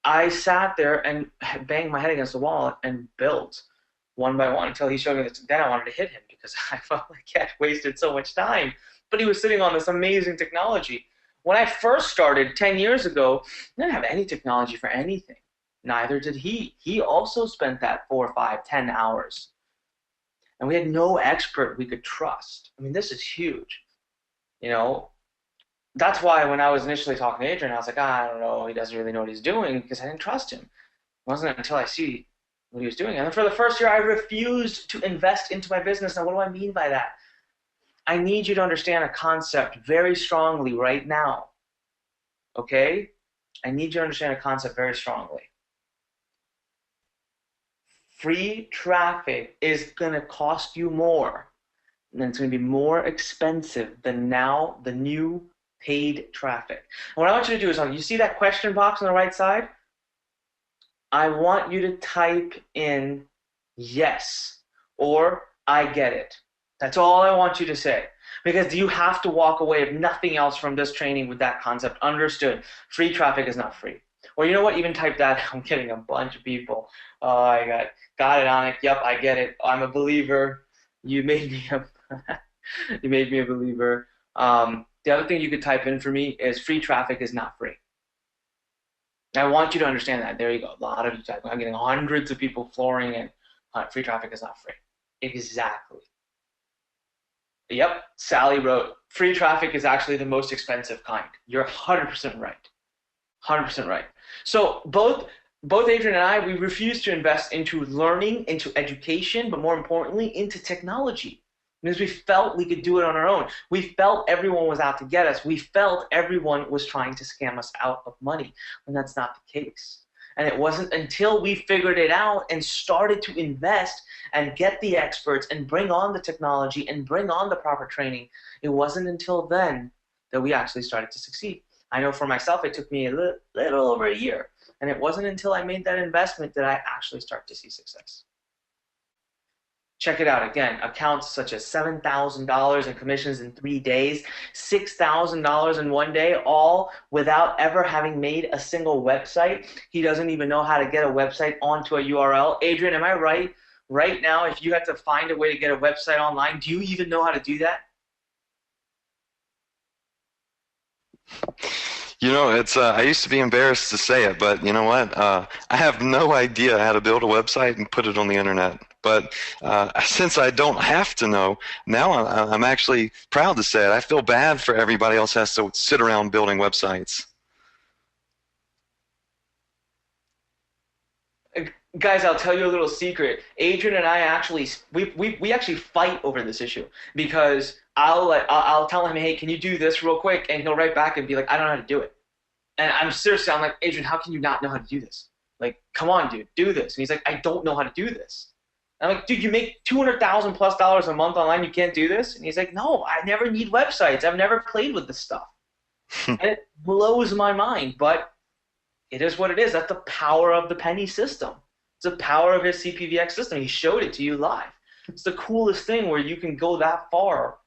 I sat there and banged my head against the wall and built one by one until he showed me this. Then I wanted to hit him because I felt like I had wasted so much time. But he was sitting on this amazing technology. When I first started 10 years ago, I didn't have any technology for anything. Neither did he. He also spent that 4, 5, 10 hours. And we had no expert we could trust. I mean, this is huge. You know, that's why when I was initially talking to Adrian, I was like, I don't know, he doesn't really know what he's doing, because I didn't trust him. It wasn't until I see what he was doing. And then for the first year, I refused to invest into my business. Now, what do I mean by that? I need you to understand a concept very strongly right now. Okay? I need you to understand a concept very strongly. Free traffic is going to cost you more, and it's going to be more expensive than now the new paid traffic. And what I want you to do is, you see that question box on the right side? I want you to type in yes or I get it. That's all I want you to say, because you have to walk away with nothing else from this training with that concept understood. Free traffic is not free. Or you know what? Even type that. I'm getting a bunch of people. Oh, I got it, Anik. Yep, I get it. I'm a believer. You made me a believer. The other thing you could type in for me is free traffic is not free. I want you to understand that. There you go. A lot of you type. I'm getting hundreds of people flooring in. Free traffic is not free. Exactly. Yep. Sally wrote, free traffic is actually the most expensive kind. You're 100% right. 100% right. So both Adrian and I, we refused to invest into learning, into education, but more importantly, into technology, because we felt we could do it on our own. We felt everyone was out to get us. We felt everyone was trying to scam us out of money, when that's not the case. And it wasn't until we figured it out and started to invest and get the experts and bring on the technology and bring on the proper training, it wasn't until then that we actually started to succeed. I know for myself, it took me a little over a year. And it wasn't until I made that investment that I actually start to see success. Check it out again. Accounts such as $7,000 in commissions in 3 days, $6,000 in 1 day, all without ever having made a single website. He doesn't even know how to get a website onto a URL. Adrian, am I right? Right now, if you had to find a way to get a website online, do you even know how to do that? You know, it's I used to be embarrassed to say it, but you know what? I have no idea how to build a website and put it on the internet. But since I don't have to know, now I'm actually proud to say it. I feel bad for everybody else has to sit around building websites. Guys, I'll tell you a little secret. Adrian and I actually we actually fight over this issue, because I'll tell him, hey, can you do this real quick? And he'll write back and be like, I don't know how to do it. And I'm like, Adrian, how can you not know how to do this? Like, come on, dude, do this. And he's like, I don't know how to do this. And I'm like, dude, you make $200,000+ a month online, you can't do this? And he's like, no, I never need websites. I've never played with this stuff. And it blows my mind, but it is what it is. That's the power of the penny system. It's the power of his CPVX system. He showed it to you live. It's the coolest thing, where you can go that far,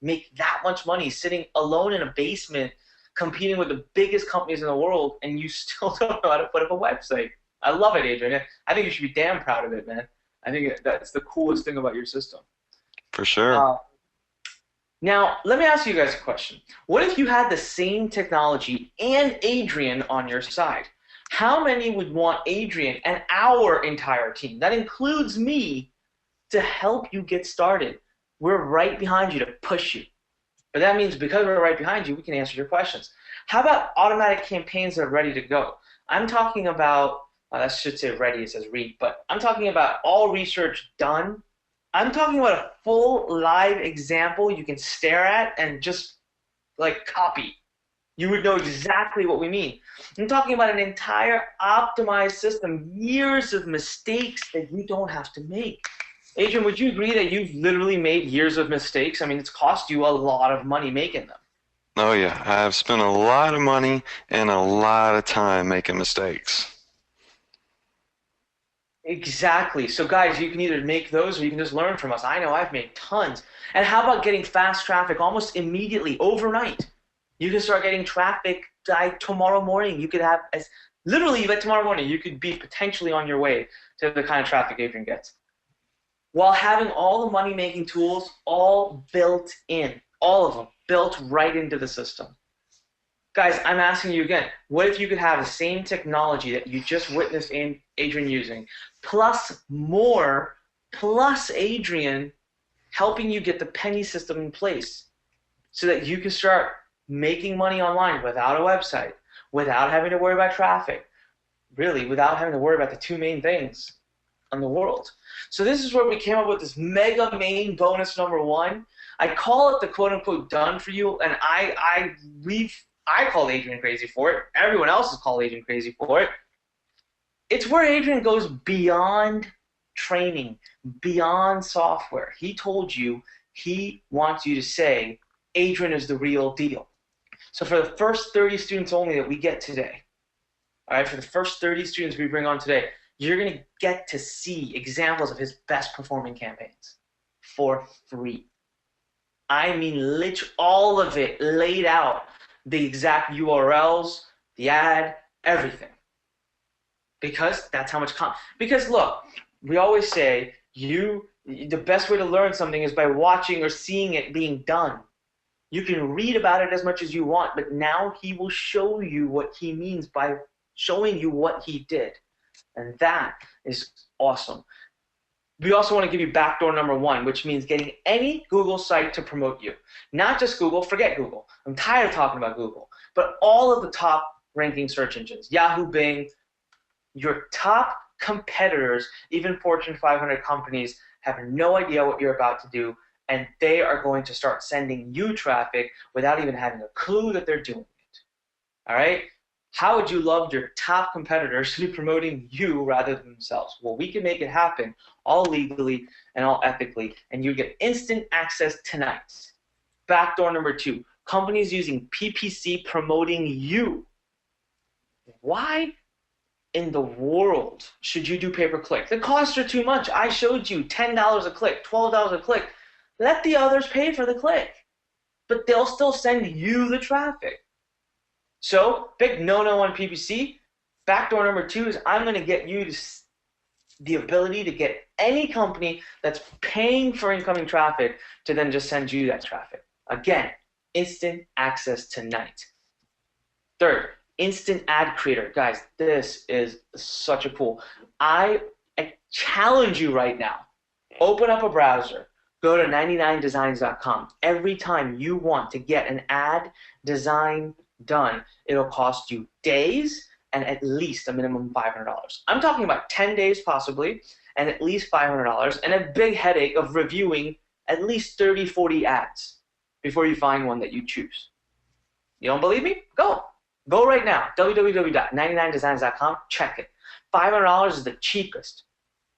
make that much money sitting alone in a basement, competing with the biggest companies in the world, and you still don't know how to put up a website. I love it, Adrian. I think you should be damn proud of it, man. I think that's the coolest thing about your system. For sure. Uh, Now, let me ask you guys a question. What if you had the same technology and Adrian on your side? How many would want Adrian and our entire team, that includes me, to help you get started? We're right behind you to push you. But that means because we're right behind you, we can answer your questions. How about automatic campaigns that are ready to go? I'm talking about, I should say ready, it says read, but I'm talking about all research done. I'm talking about a full live example you can stare at and just like copy. You would know exactly what we mean. I'm talking about an entire optimized system, years of mistakes that you don't have to make. Adrian, would you agree that you've literally made years of mistakes? I mean, it's cost you a lot of money making them. Oh yeah, I've spent a lot of money and a lot of time making mistakes. Exactly. So guys, you can either make those or you can just learn from us. I know I've made tons. And how about getting fast traffic almost immediately, overnight? You can start getting traffic like tomorrow morning. You could have, as literally like tomorrow morning, you could be potentially on your way to the kind of traffic Adrian gets. While having all the money-making tools all built in, all of them built right into the system. Guys, I'm asking you again, what if you could have the same technology that you just witnessed Adrian using, plus more, plus Adrian helping you get the penny system in place so that you can start making money online without a website, without having to worry about traffic, really without having to worry about the two main things in the world. So this is where we came up with this mega main bonus number one. I call it the quote-unquote done for you, and I called Adrian crazy for it. Everyone else has called Adrian crazy for it. It's where Adrian goes beyond training, beyond software. He told you he wants you to say, Adrian is the real deal. So for the first 30 students only that we get today, all right, for the first 30 students we bring on today, you're going to get to see examples of his best performing campaigns for free. I mean, literally all of it laid out. The exact URLs, the ad, everything. Because that's how much because look, we always say the best way to learn something is by watching or seeing it being done. You can read about it as much as you want, but now he will show you what he means by showing you what he did. And that is awesome. We also want to give you backdoor number one, which means getting any Google site to promote you. Not just Google, forget Google. I'm tired of talking about Google. But all of the top ranking search engines, Yahoo, Bing, your top competitors, even Fortune 500 companies, have no idea what you're about to do, and they are going to start sending you traffic without even having a clue that they're doing it. All right? How would you love your top competitors to be promoting you rather than themselves? Well, we can make it happen all legally and all ethically, and you get instant access tonight. Backdoor number two, companies using PPC promoting you. Why in the world should you do pay-per-click? The costs are too much. I showed you $10 a click, $12 a click. Let the others pay for the click, but they'll still send you the traffic. So, big no-no on PPC. Backdoor number two is I'm going to get you the ability to get any company that's paying for incoming traffic to then just send you that traffic. Again, instant access tonight. Third, instant ad creator. Guys, this is such a cool. I challenge you right now. Open up a browser. Go to 99designs.com. Every time you want to get an ad design done, it'll cost you days and at least a minimum $500. I'm talking about 10 days possibly and at least $500 and a big headache of reviewing at least 30, 40 ads before you find one that you choose. You don't believe me? Go right now, www.99designs.com, check it. $500 is the cheapest.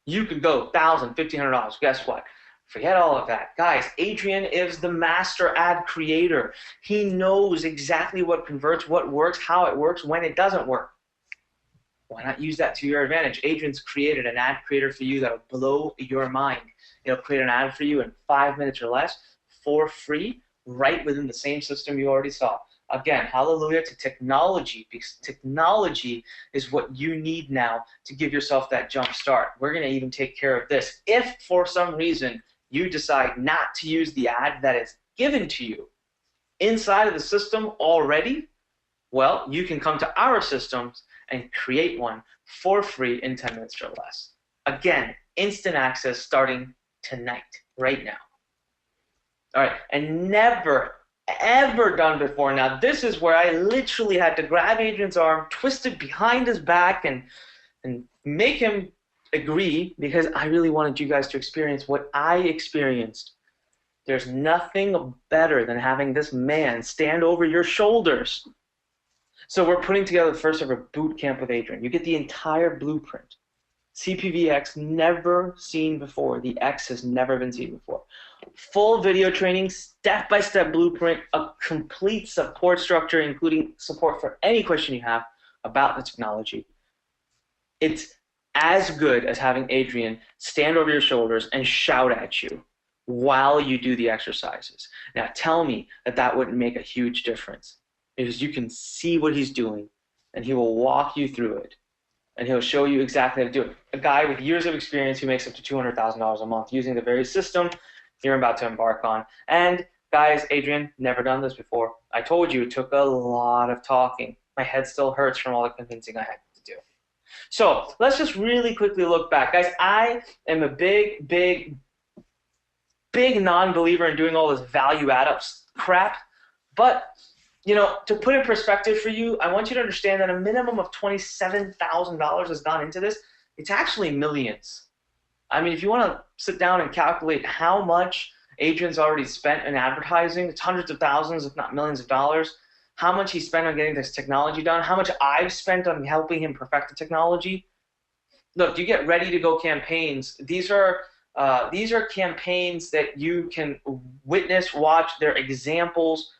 You could go $1,000, $1,500. Guess what? Forget all of that. Guys, Adrian is the master ad creator. He knows exactly what converts, what works, how it works, when it doesn't work. Why not use that to your advantage? Adrian's created an ad creator for you that'll blow your mind. It'll create an ad for you in 5 minutes or less for free, right within the same system you already saw. Again, hallelujah to technology, because technology is what you need now to give yourself that jump start. We're going to even take care of this. If for some reason you decide not to use the ad that is given to you inside of the system already, well, you can come to our systems and create one for free in 10 minutes or less. Again, instant access starting tonight, right now. All right, and never, ever done before. Now, this is where I literally had to grab Adrian's arm, twist it behind his back, and make him agree, because I really wanted you guys to experience what I experienced. There's nothing better than having this man stand over your shoulders. So we're putting together the first ever boot camp with Adrian. You get the entire blueprint. CPVX, never seen before. The X has never been seen before. Full video training, step-by-step blueprint, a complete support structure, including support for any question you have about the technology. It's as good as having Adrian stand over your shoulders and shout at you while you do the exercises. Now tell me that that wouldn't make a huge difference, because you can see what he's doing and he will walk you through it. And he'll show you exactly how to do it. A guy with years of experience who makes up to $200,000 a month using the very system you're about to embark on. And guys, Adrian, never done this before. I told you it took a lot of talking. My head still hurts from all the convincing I had to do. So let's just really quickly look back. Guys, I am a big non-believer in doing all this value add-up crap. But you know, to put in perspective for you, I want you to understand that a minimum of $27,000 has gone into this. It's actually millions. I mean, if you want to sit down and calculate how much Adrian's already spent in advertising, it's hundreds of thousands, if not millions of dollars. How much he spent on getting this technology done, how much I've spent on helping him perfect the technology. Look, you get ready to go campaigns. These are campaigns that you can witness, watch. They're examples.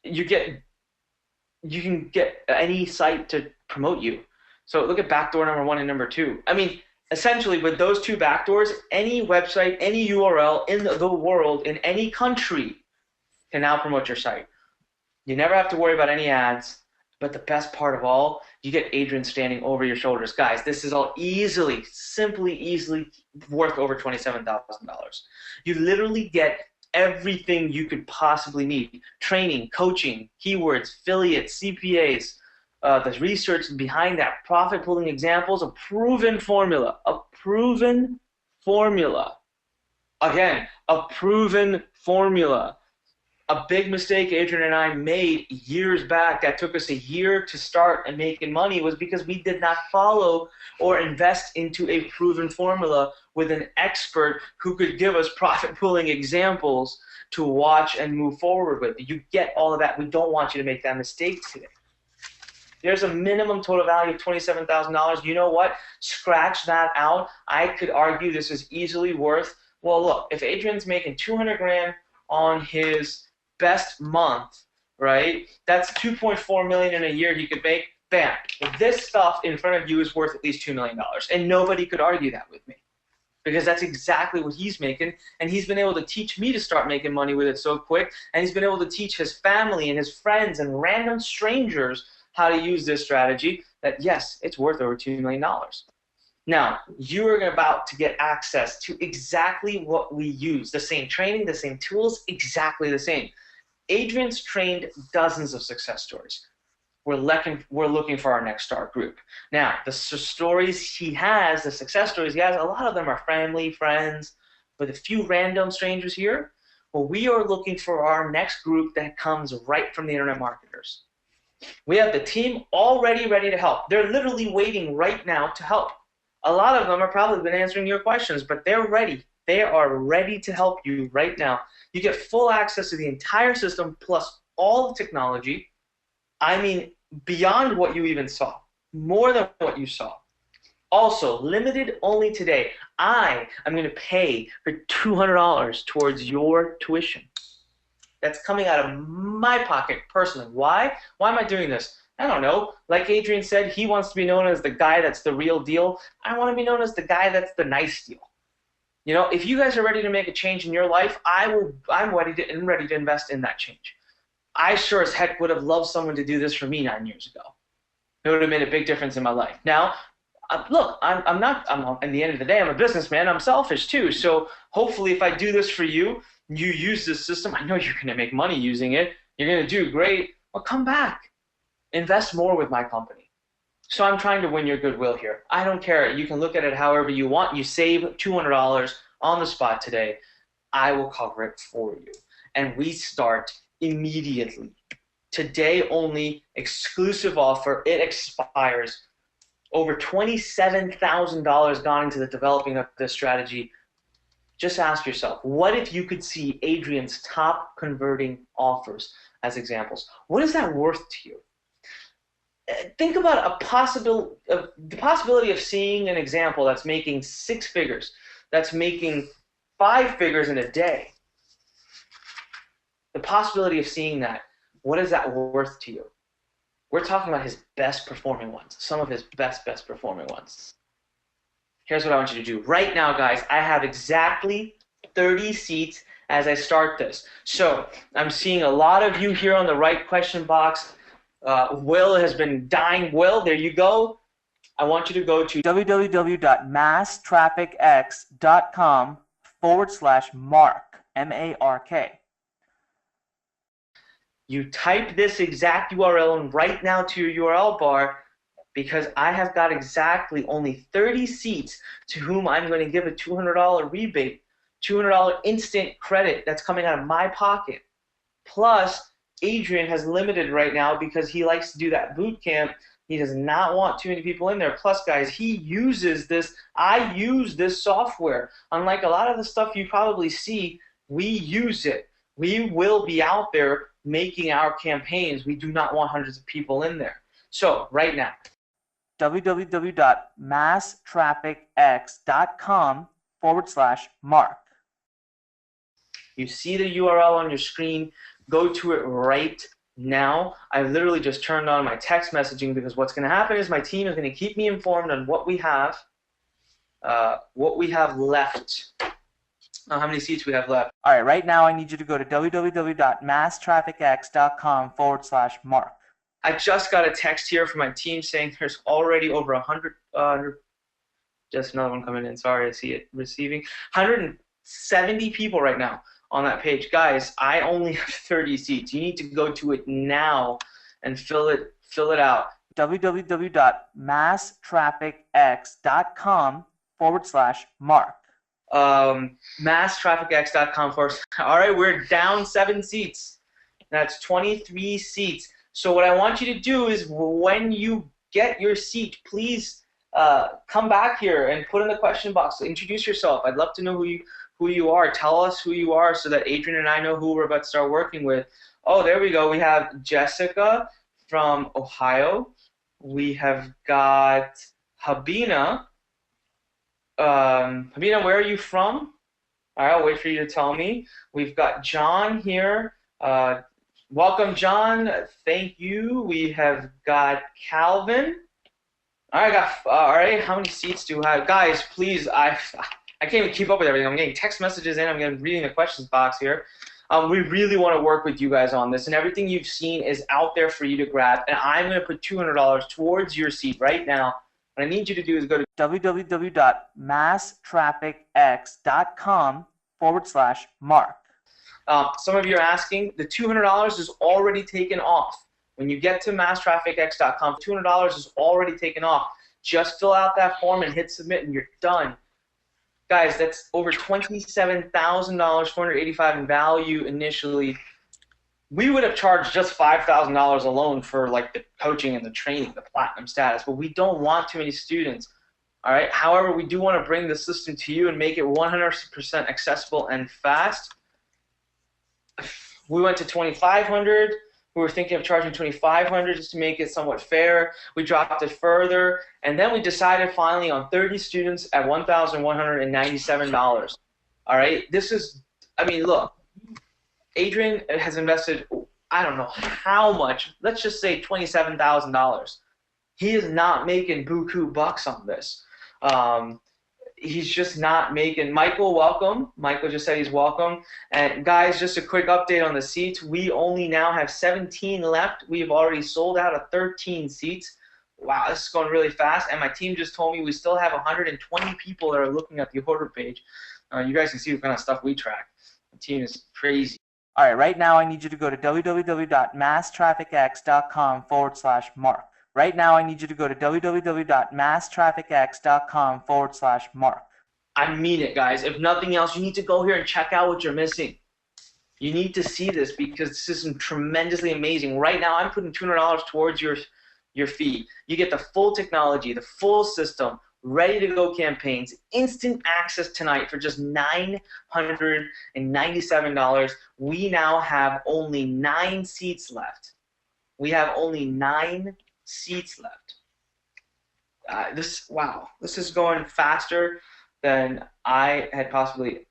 You can get any site to promote you. So look at backdoor number 1 and number 2. I mean, essentially with those 2 backdoors, any website, any URL in the world, in any country, can now promote your site. You never have to worry about any ads. But the best part of all, you get Adrian standing over your shoulders. Guys, this is all easily worth over $27,000. You literally get everything you could possibly need. Training, coaching, keywords, affiliates, CPAs, the research behind that, profit pooling examples, a proven formula. Again, a proven formula. A big mistake Adrian and I made years back that took us a year to start and making money was because we did not follow or invest into a proven formula with an expert who could give us profit pooling examples to watch and move forward with. You get all of that. We don't want you to make that mistake today. There's a minimum total value of $27,000. You know what? Scratch that out. I could argue this is easily worth, well, look, if Adrian's making 200 grand on his best month, right? That's 2.4 million in a year he could make. Bam. This stuff in front of you is worth at least $2 million. And nobody could argue that with me, because that's exactly what he's making. And he's been able to teach me to start making money with it so quick. And he's been able to teach his family and his friends and random strangers how to use this strategy that, yes, it's worth over $2 million. Now, you are about to get access to exactly what we use. The same training, the same tools, exactly the same. Adrian's trained dozens of success stories. We're looking for our next star group. Now, the stories he has, the success stories he has, a lot of them are family, friends, with a few random strangers here. Well, we are looking for our next group that comes right from the internet marketers. We have the team already ready to help. They're literally waiting right now to help. A lot of them have probably been answering your questions, but they're ready. They are ready to help you right now. You get full access to the entire system plus all the technology. I mean, beyond what you even saw. More than what you saw. Also, limited only today. I am going to pay for $200 towards your tuition. That's coming out of my pocket personally. Why? Why am I doing this? I don't know. Like Adrian said, he wants to be known as the guy that's the real deal. I want to be known as the guy that's the nice deal. You know, if you guys are ready to make a change in your life, I'm ready to invest in that change. I sure as heck would have loved someone to do this for me 9 years ago. It would have made a big difference in my life. Now, look, I'm at the end of the day, I'm a businessman. I'm selfish too. So hopefully if I do this for you, you use this system, I know you're going to make money using it. You're going to do great. Well, come back. Invest more with my company. So I'm trying to win your goodwill here. I don't care. You can look at it however you want. You save $200 on the spot today. I will cover it for you. And we start immediately. Today only, exclusive offer. It expires. Over $27,000 gone into the developing of this strategy. Just ask yourself, what if you could see Adrian's top converting offers as examples? What is that worth to you? Think about the possibility of seeing an example that's making 6 figures, that's making 5 figures in a day. The possibility of seeing that, what is that worth to you? We're talking about his best performing ones, some of his best performing ones. Here's what I want you to do. Right now, guys, I have exactly 30 seats as I start this. So I'm seeing a lot of you here on the right question box. Will has been dying. Will, there you go. I want you to go to www.masstrafficx.com/mark, M-A-R-K. You type this exact URL in right now to your URL bar, because I have got exactly only 30 seats to whom I'm going to give a $200 rebate, $200 instant credit that's coming out of my pocket. Plus, Adrian has limited right now because he likes to do that boot camp. He does not want too many people in there. Plus, guys, he uses this. I use this software. Unlike a lot of the stuff you probably see, we use it. We will be out there making our campaigns. We do not want hundreds of people in there. So, right now, www.masstrafficx.com/mark. You see the URL on your screen. Go to it right now. I literally just turned on my text messaging because what's going to happen is my team is going to keep me informed on what we have left. How many seats we have left. All right, right now I need you to go to www.masstrafficx.com/mark. I just got a text here from my team saying there's already over 100, just another one coming in, sorry, I see it receiving. 170 people right now on that page. Guys, I only have 30 seats. You need to go to it now and fill it out. www.masstrafficx.com/mark. Masstrafficx.com first. All right, we're down 7 seats. That's 23 seats. So what I want you to do is when you get your seat, please come back here and put in the question box. Introduce yourself. I'd love to know who you are. Tell us who you are so that Adrian and I know who we're about to start working with. Oh, there we go. We have Jessica from Ohio. We have got Habina. Habina, where are you from? All right, I'll wait for you to tell me. We've got John here. Welcome, John. Thank you. We have got Calvin. All right, how many seats do I have? Guys, please, I can't even keep up with everything. I'm getting text messages in. I'm reading the questions box here. We really want to work with you guys on this, and everything you've seen is out there for you to grab, and I'm going to put $200 towards your seat right now. What I need you to do is go to www.masstrafficx.com/mark. Some of you are asking, the $200 is already taken off. When you get to masstrafficx.com, $200 is already taken off. Just fill out that form and hit submit, and you're done. Guys, that's over $27,000, $485 in value initially. We would have charged just $5,000 alone for like the coaching and the training, the platinum status, but we don't want too many students. All right. However, we do want to bring the system to you and make it 100% accessible and fast. We went to 2,500. We were thinking of charging 2,500 just to make it somewhat fair. We dropped it further, and then we decided finally on 30 students at $1,197. All right. This is, I mean, look. Adrian has invested, I don't know how much, let's just say $27,000. He is not making buku bucks on this. he's just not making. Michael, welcome. Michael just said he's welcome. And guys, just a quick update on the seats. We only now have 17 left. We've already sold out of 13 seats. Wow, this is going really fast. And my team just told me we still have 120 people that are looking at the order page. You guys can see what kind of stuff we track. The team is crazy. All right, right now I need you to go to www.masstrafficx.com/Mark. Right now I need you to go to www.masstrafficx.com/Mark. I mean it, guys. If nothing else, you need to go here and check out what you're missing. You need to see this because this is tremendously amazing. Right now I'm putting $200 towards your fee. You get the full technology, the full system, ready to go campaigns, instant access tonight for just $997. We now have only 9 seats left. We have only 9 seats left. Wow, this is going faster than I had possibly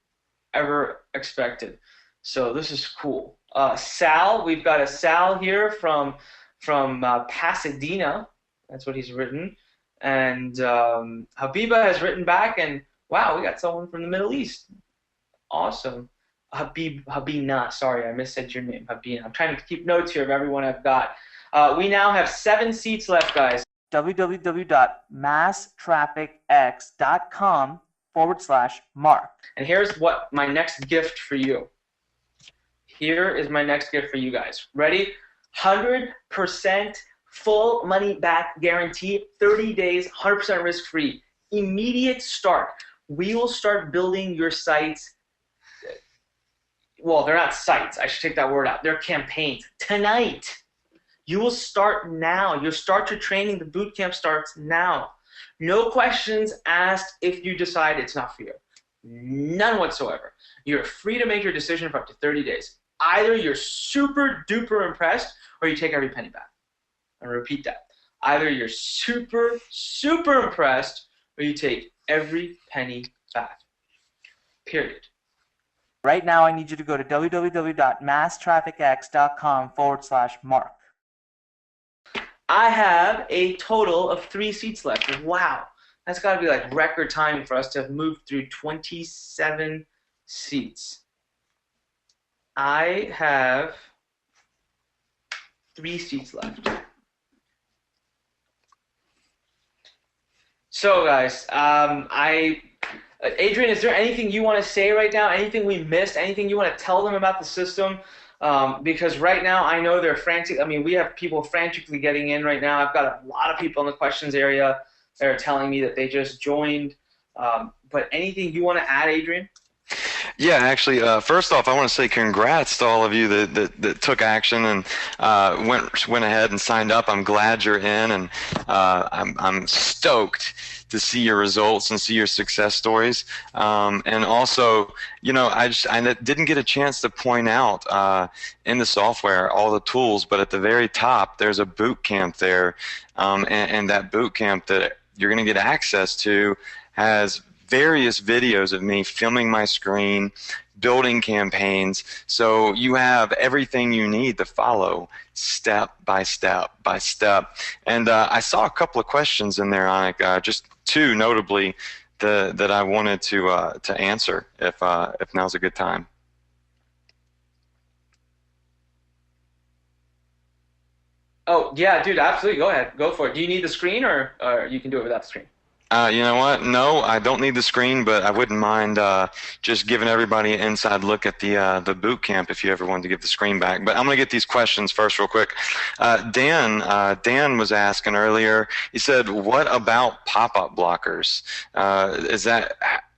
ever expected. So this is cool. Sal, we've got a Sal here from Pasadena. That's what he's written. And Habiba has written back, and wow, we got someone from the Middle East. Awesome. Habina, sorry, I missaid your name, Habina. I'm trying to keep notes here of everyone I've got. We now have 7 seats left, guys. www.masstrafficx.com/Mark. And here's what my next gift for you. Here is my next gift for you guys. Ready? 100% full money back guarantee, 30 days, 100% risk free. Immediate start. We will start building your sites. Well, they're not sites. I should take that word out. They're campaigns. Tonight. You will start now. You'll start your training. The boot camp starts now. No questions asked if you decide it's not for you. None whatsoever. You're free to make your decision for up to 30 days. Either you're super duper impressed or you take every penny back. I repeat that. Either you're super, super impressed or you take every penny back. Period. Right now, I need you to go to www.masstrafficx.com/Mark. I have a total of 3 seats left. Wow. That's got to be like record timing for us to have moved through 27 seats. I have 3 seats left. So guys, Adrian, is there anything you want to say right now? Anything we missed? Anything you want to tell them about the system? Because right now I know they're frantic. I mean, we have people frantically getting in right now. I've got a lot of people in the questions area that are telling me that they just joined. But anything you want to add, Adrian? Yeah, actually, first off, I want to say congrats to all of you that took action and went ahead and signed up. I'm glad you're in, and I'm stoked to see your results and see your success stories. And also, you know, I didn't get a chance to point out in the software all the tools, but at the very top, there's a boot camp there, and that boot camp that you're going to get access to has various videos of me filming my screen, building campaigns, so you have everything you need to follow step by step by step. And I saw a couple of questions in there, Anik, just 2 notably that I wanted to answer if now's a good time. Oh yeah, dude, absolutely. Go ahead, go for it. Do you need the screen, or you can do it without the screen? You know what? No, I don't need the screen, but I wouldn't mind just giving everybody an inside look at the boot camp if you ever wanted to give the screen back. But I'm going to get these questions first real quick. Dan was asking earlier, he said, what about pop-up blockers?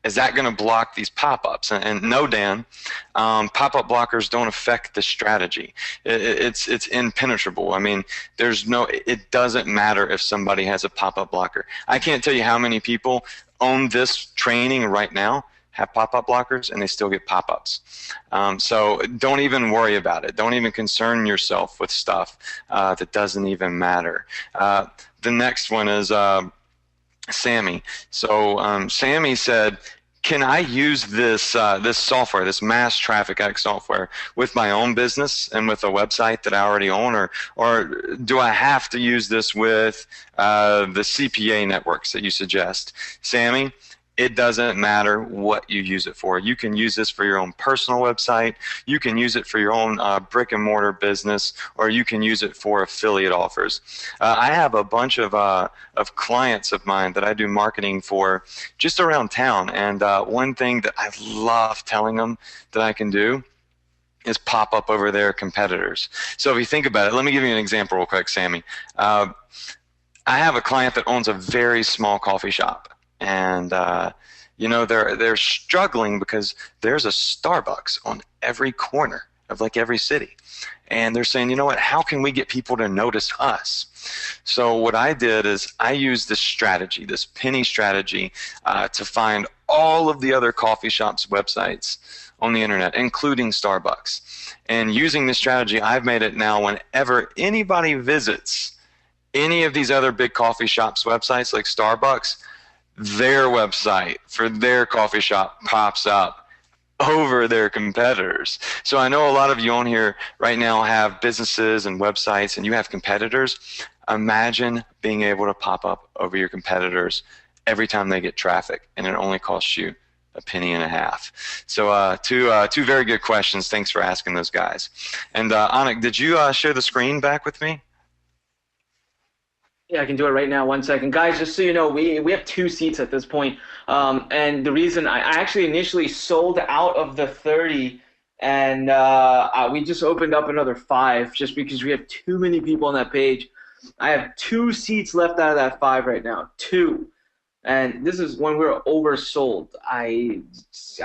Is that going to block these pop-ups? And no, Dan, pop-up blockers don't affect the strategy. It's impenetrable. I mean, it doesn't matter if somebody has a pop-up blocker. I can't tell you how many people own this training right now, have pop-up blockers, and they still get pop-ups. So don't even worry about it. Don't even concern yourself with stuff that doesn't even matter. The next one is Sammy. So Sammy said, can I use this this software, this Mass Traffic X software, with my own business and with a website that I already own, or do I have to use this with the CPA networks that you suggest? Sammy, It doesn't matter what you use it for. You can use this for your own personal website, you can use it for your own brick and mortar business, or you can use it for affiliate offers. I have a bunch of clients of mine that I do marketing for just around town, and one thing that I love telling them that I can do is pop up over their competitors. So if you think about it, let me give you an example real quick, Sammy. I have a client that owns a very small coffee shop. And you know, they're struggling because there's a Starbucks on every corner of like every city, and they're saying, you know what, how can we get people to notice us? So what I did is I used this strategy, this penny strategy, to find all of the other coffee shops' websites on the internet, including Starbucks. And using this strategy, I've made it now whenever anybody visits any of these other big coffee shops' websites like Starbucks, their website for their coffee shop pops up over their competitors. So I know a lot of you on here right now have businesses and websites and you have competitors. Imagine being able to pop up over your competitors every time they get traffic, and it only costs you a penny and a half. So two very good questions. Thanks for asking those guys. And Anik, did you share the screen back with me? Yeah, I can do it right now. 1 second. Guys, just so you know, we have 2 seats at this point. And the reason I actually initially sold out of the 30, and we just opened up another 5 just because we have too many people on that page. I have 2 seats left out of that 5 right now. 2. And this is when we're oversold. I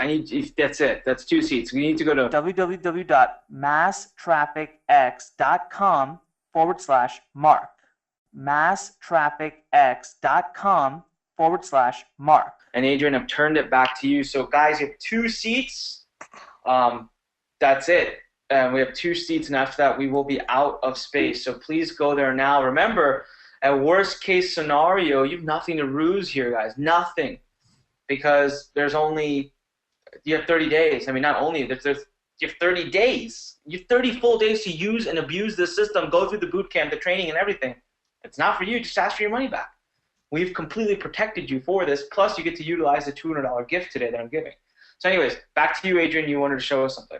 need, that's it. That's 2 seats. We need to go to www.masstrafficx.com/Mark. masstrafficx.com/Mark. And Adrian, I've turned it back to you. So guys, you have 2 seats. That's it. And we have 2 seats, and after that, we will be out of space. So please go there now. Remember, at worst case scenario, you have nothing to lose here, guys. Nothing. Because there's only, you have 30 days. I mean, not only, you have 30 days. You have 30 full days to use and abuse this system, go through the boot camp, the training, and everything. It's not for you. Just ask for your money back. We've completely protected you for this. Plus, you get to utilize the $200 gift today that I'm giving. So anyways, back to you, Adrian. You wanted to show us something.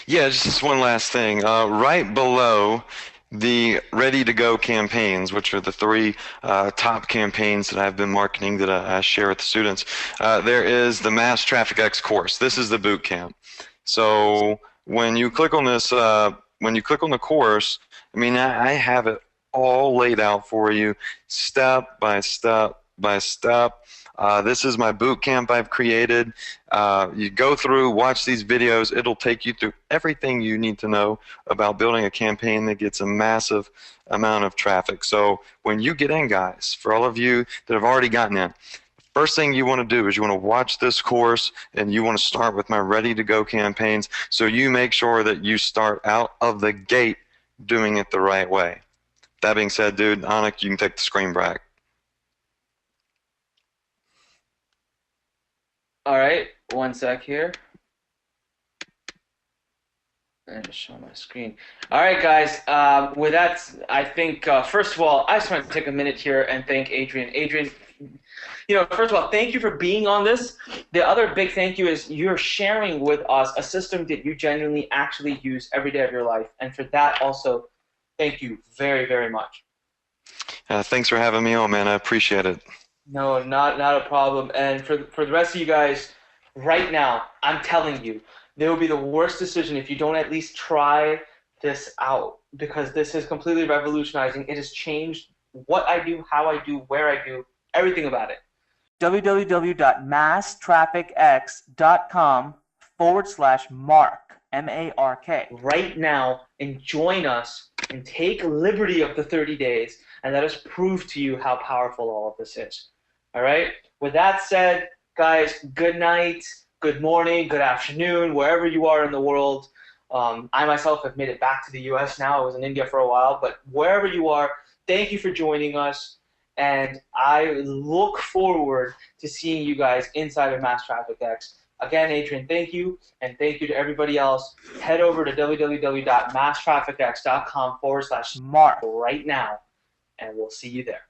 Yeah, just one last thing. Right below the ready-to-go campaigns, which are the 3 top campaigns that I've been marketing that I share with the students, there is the Mass Traffic X course. This is the boot camp. So when you click on this, when you click on the course, I mean, I have it all laid out for you, step by step by step. This is my boot camp I've created. You go through, watch these videos. It'll take you through everything you need to know about building a campaign that gets a massive amount of traffic. So when you get in, guys, for all of you that have already gotten in, first thing you want to do is you want to watch this course, and you want to start with my ready-to-go campaigns, so you make sure that you start out of the gate doing it the right way. That being said, dude, Anik, you can take the screen back. All right, 1 sec here. And just show my screen. All right, guys. With that, I think first of all, I just want to take a minute here and thank Adrian. Adrian, you know, first of all, thank you for being on this. The other big thank you is you're sharing with us a system that you genuinely actually use every day of your life, and for that also, thank you very, very much. Thanks for having me on, man. I appreciate it. No, not a problem. And for the rest of you guys, right now, I'm telling you, there will be the worst decision if you don't at least try this out, because this is completely revolutionizing. It has changed what I do, how I do, where I do, everything about it. www.masstrafficx.com/Mark, M-A-R-K. Right now, and join us and take liberty of the 30 days, and let us prove to you how powerful all of this is. All right? With that said, guys, good night, good morning, good afternoon, wherever you are in the world. I myself have made it back to the U.S. now. I was in India for a while, but wherever you are, thank you for joining us, and I look forward to seeing you guys inside of Mass Traffic X. Again, Adrian, thank you, and thank you to everybody else. Head over to www.masstrafficx.com/Mark right now, and we'll see you there.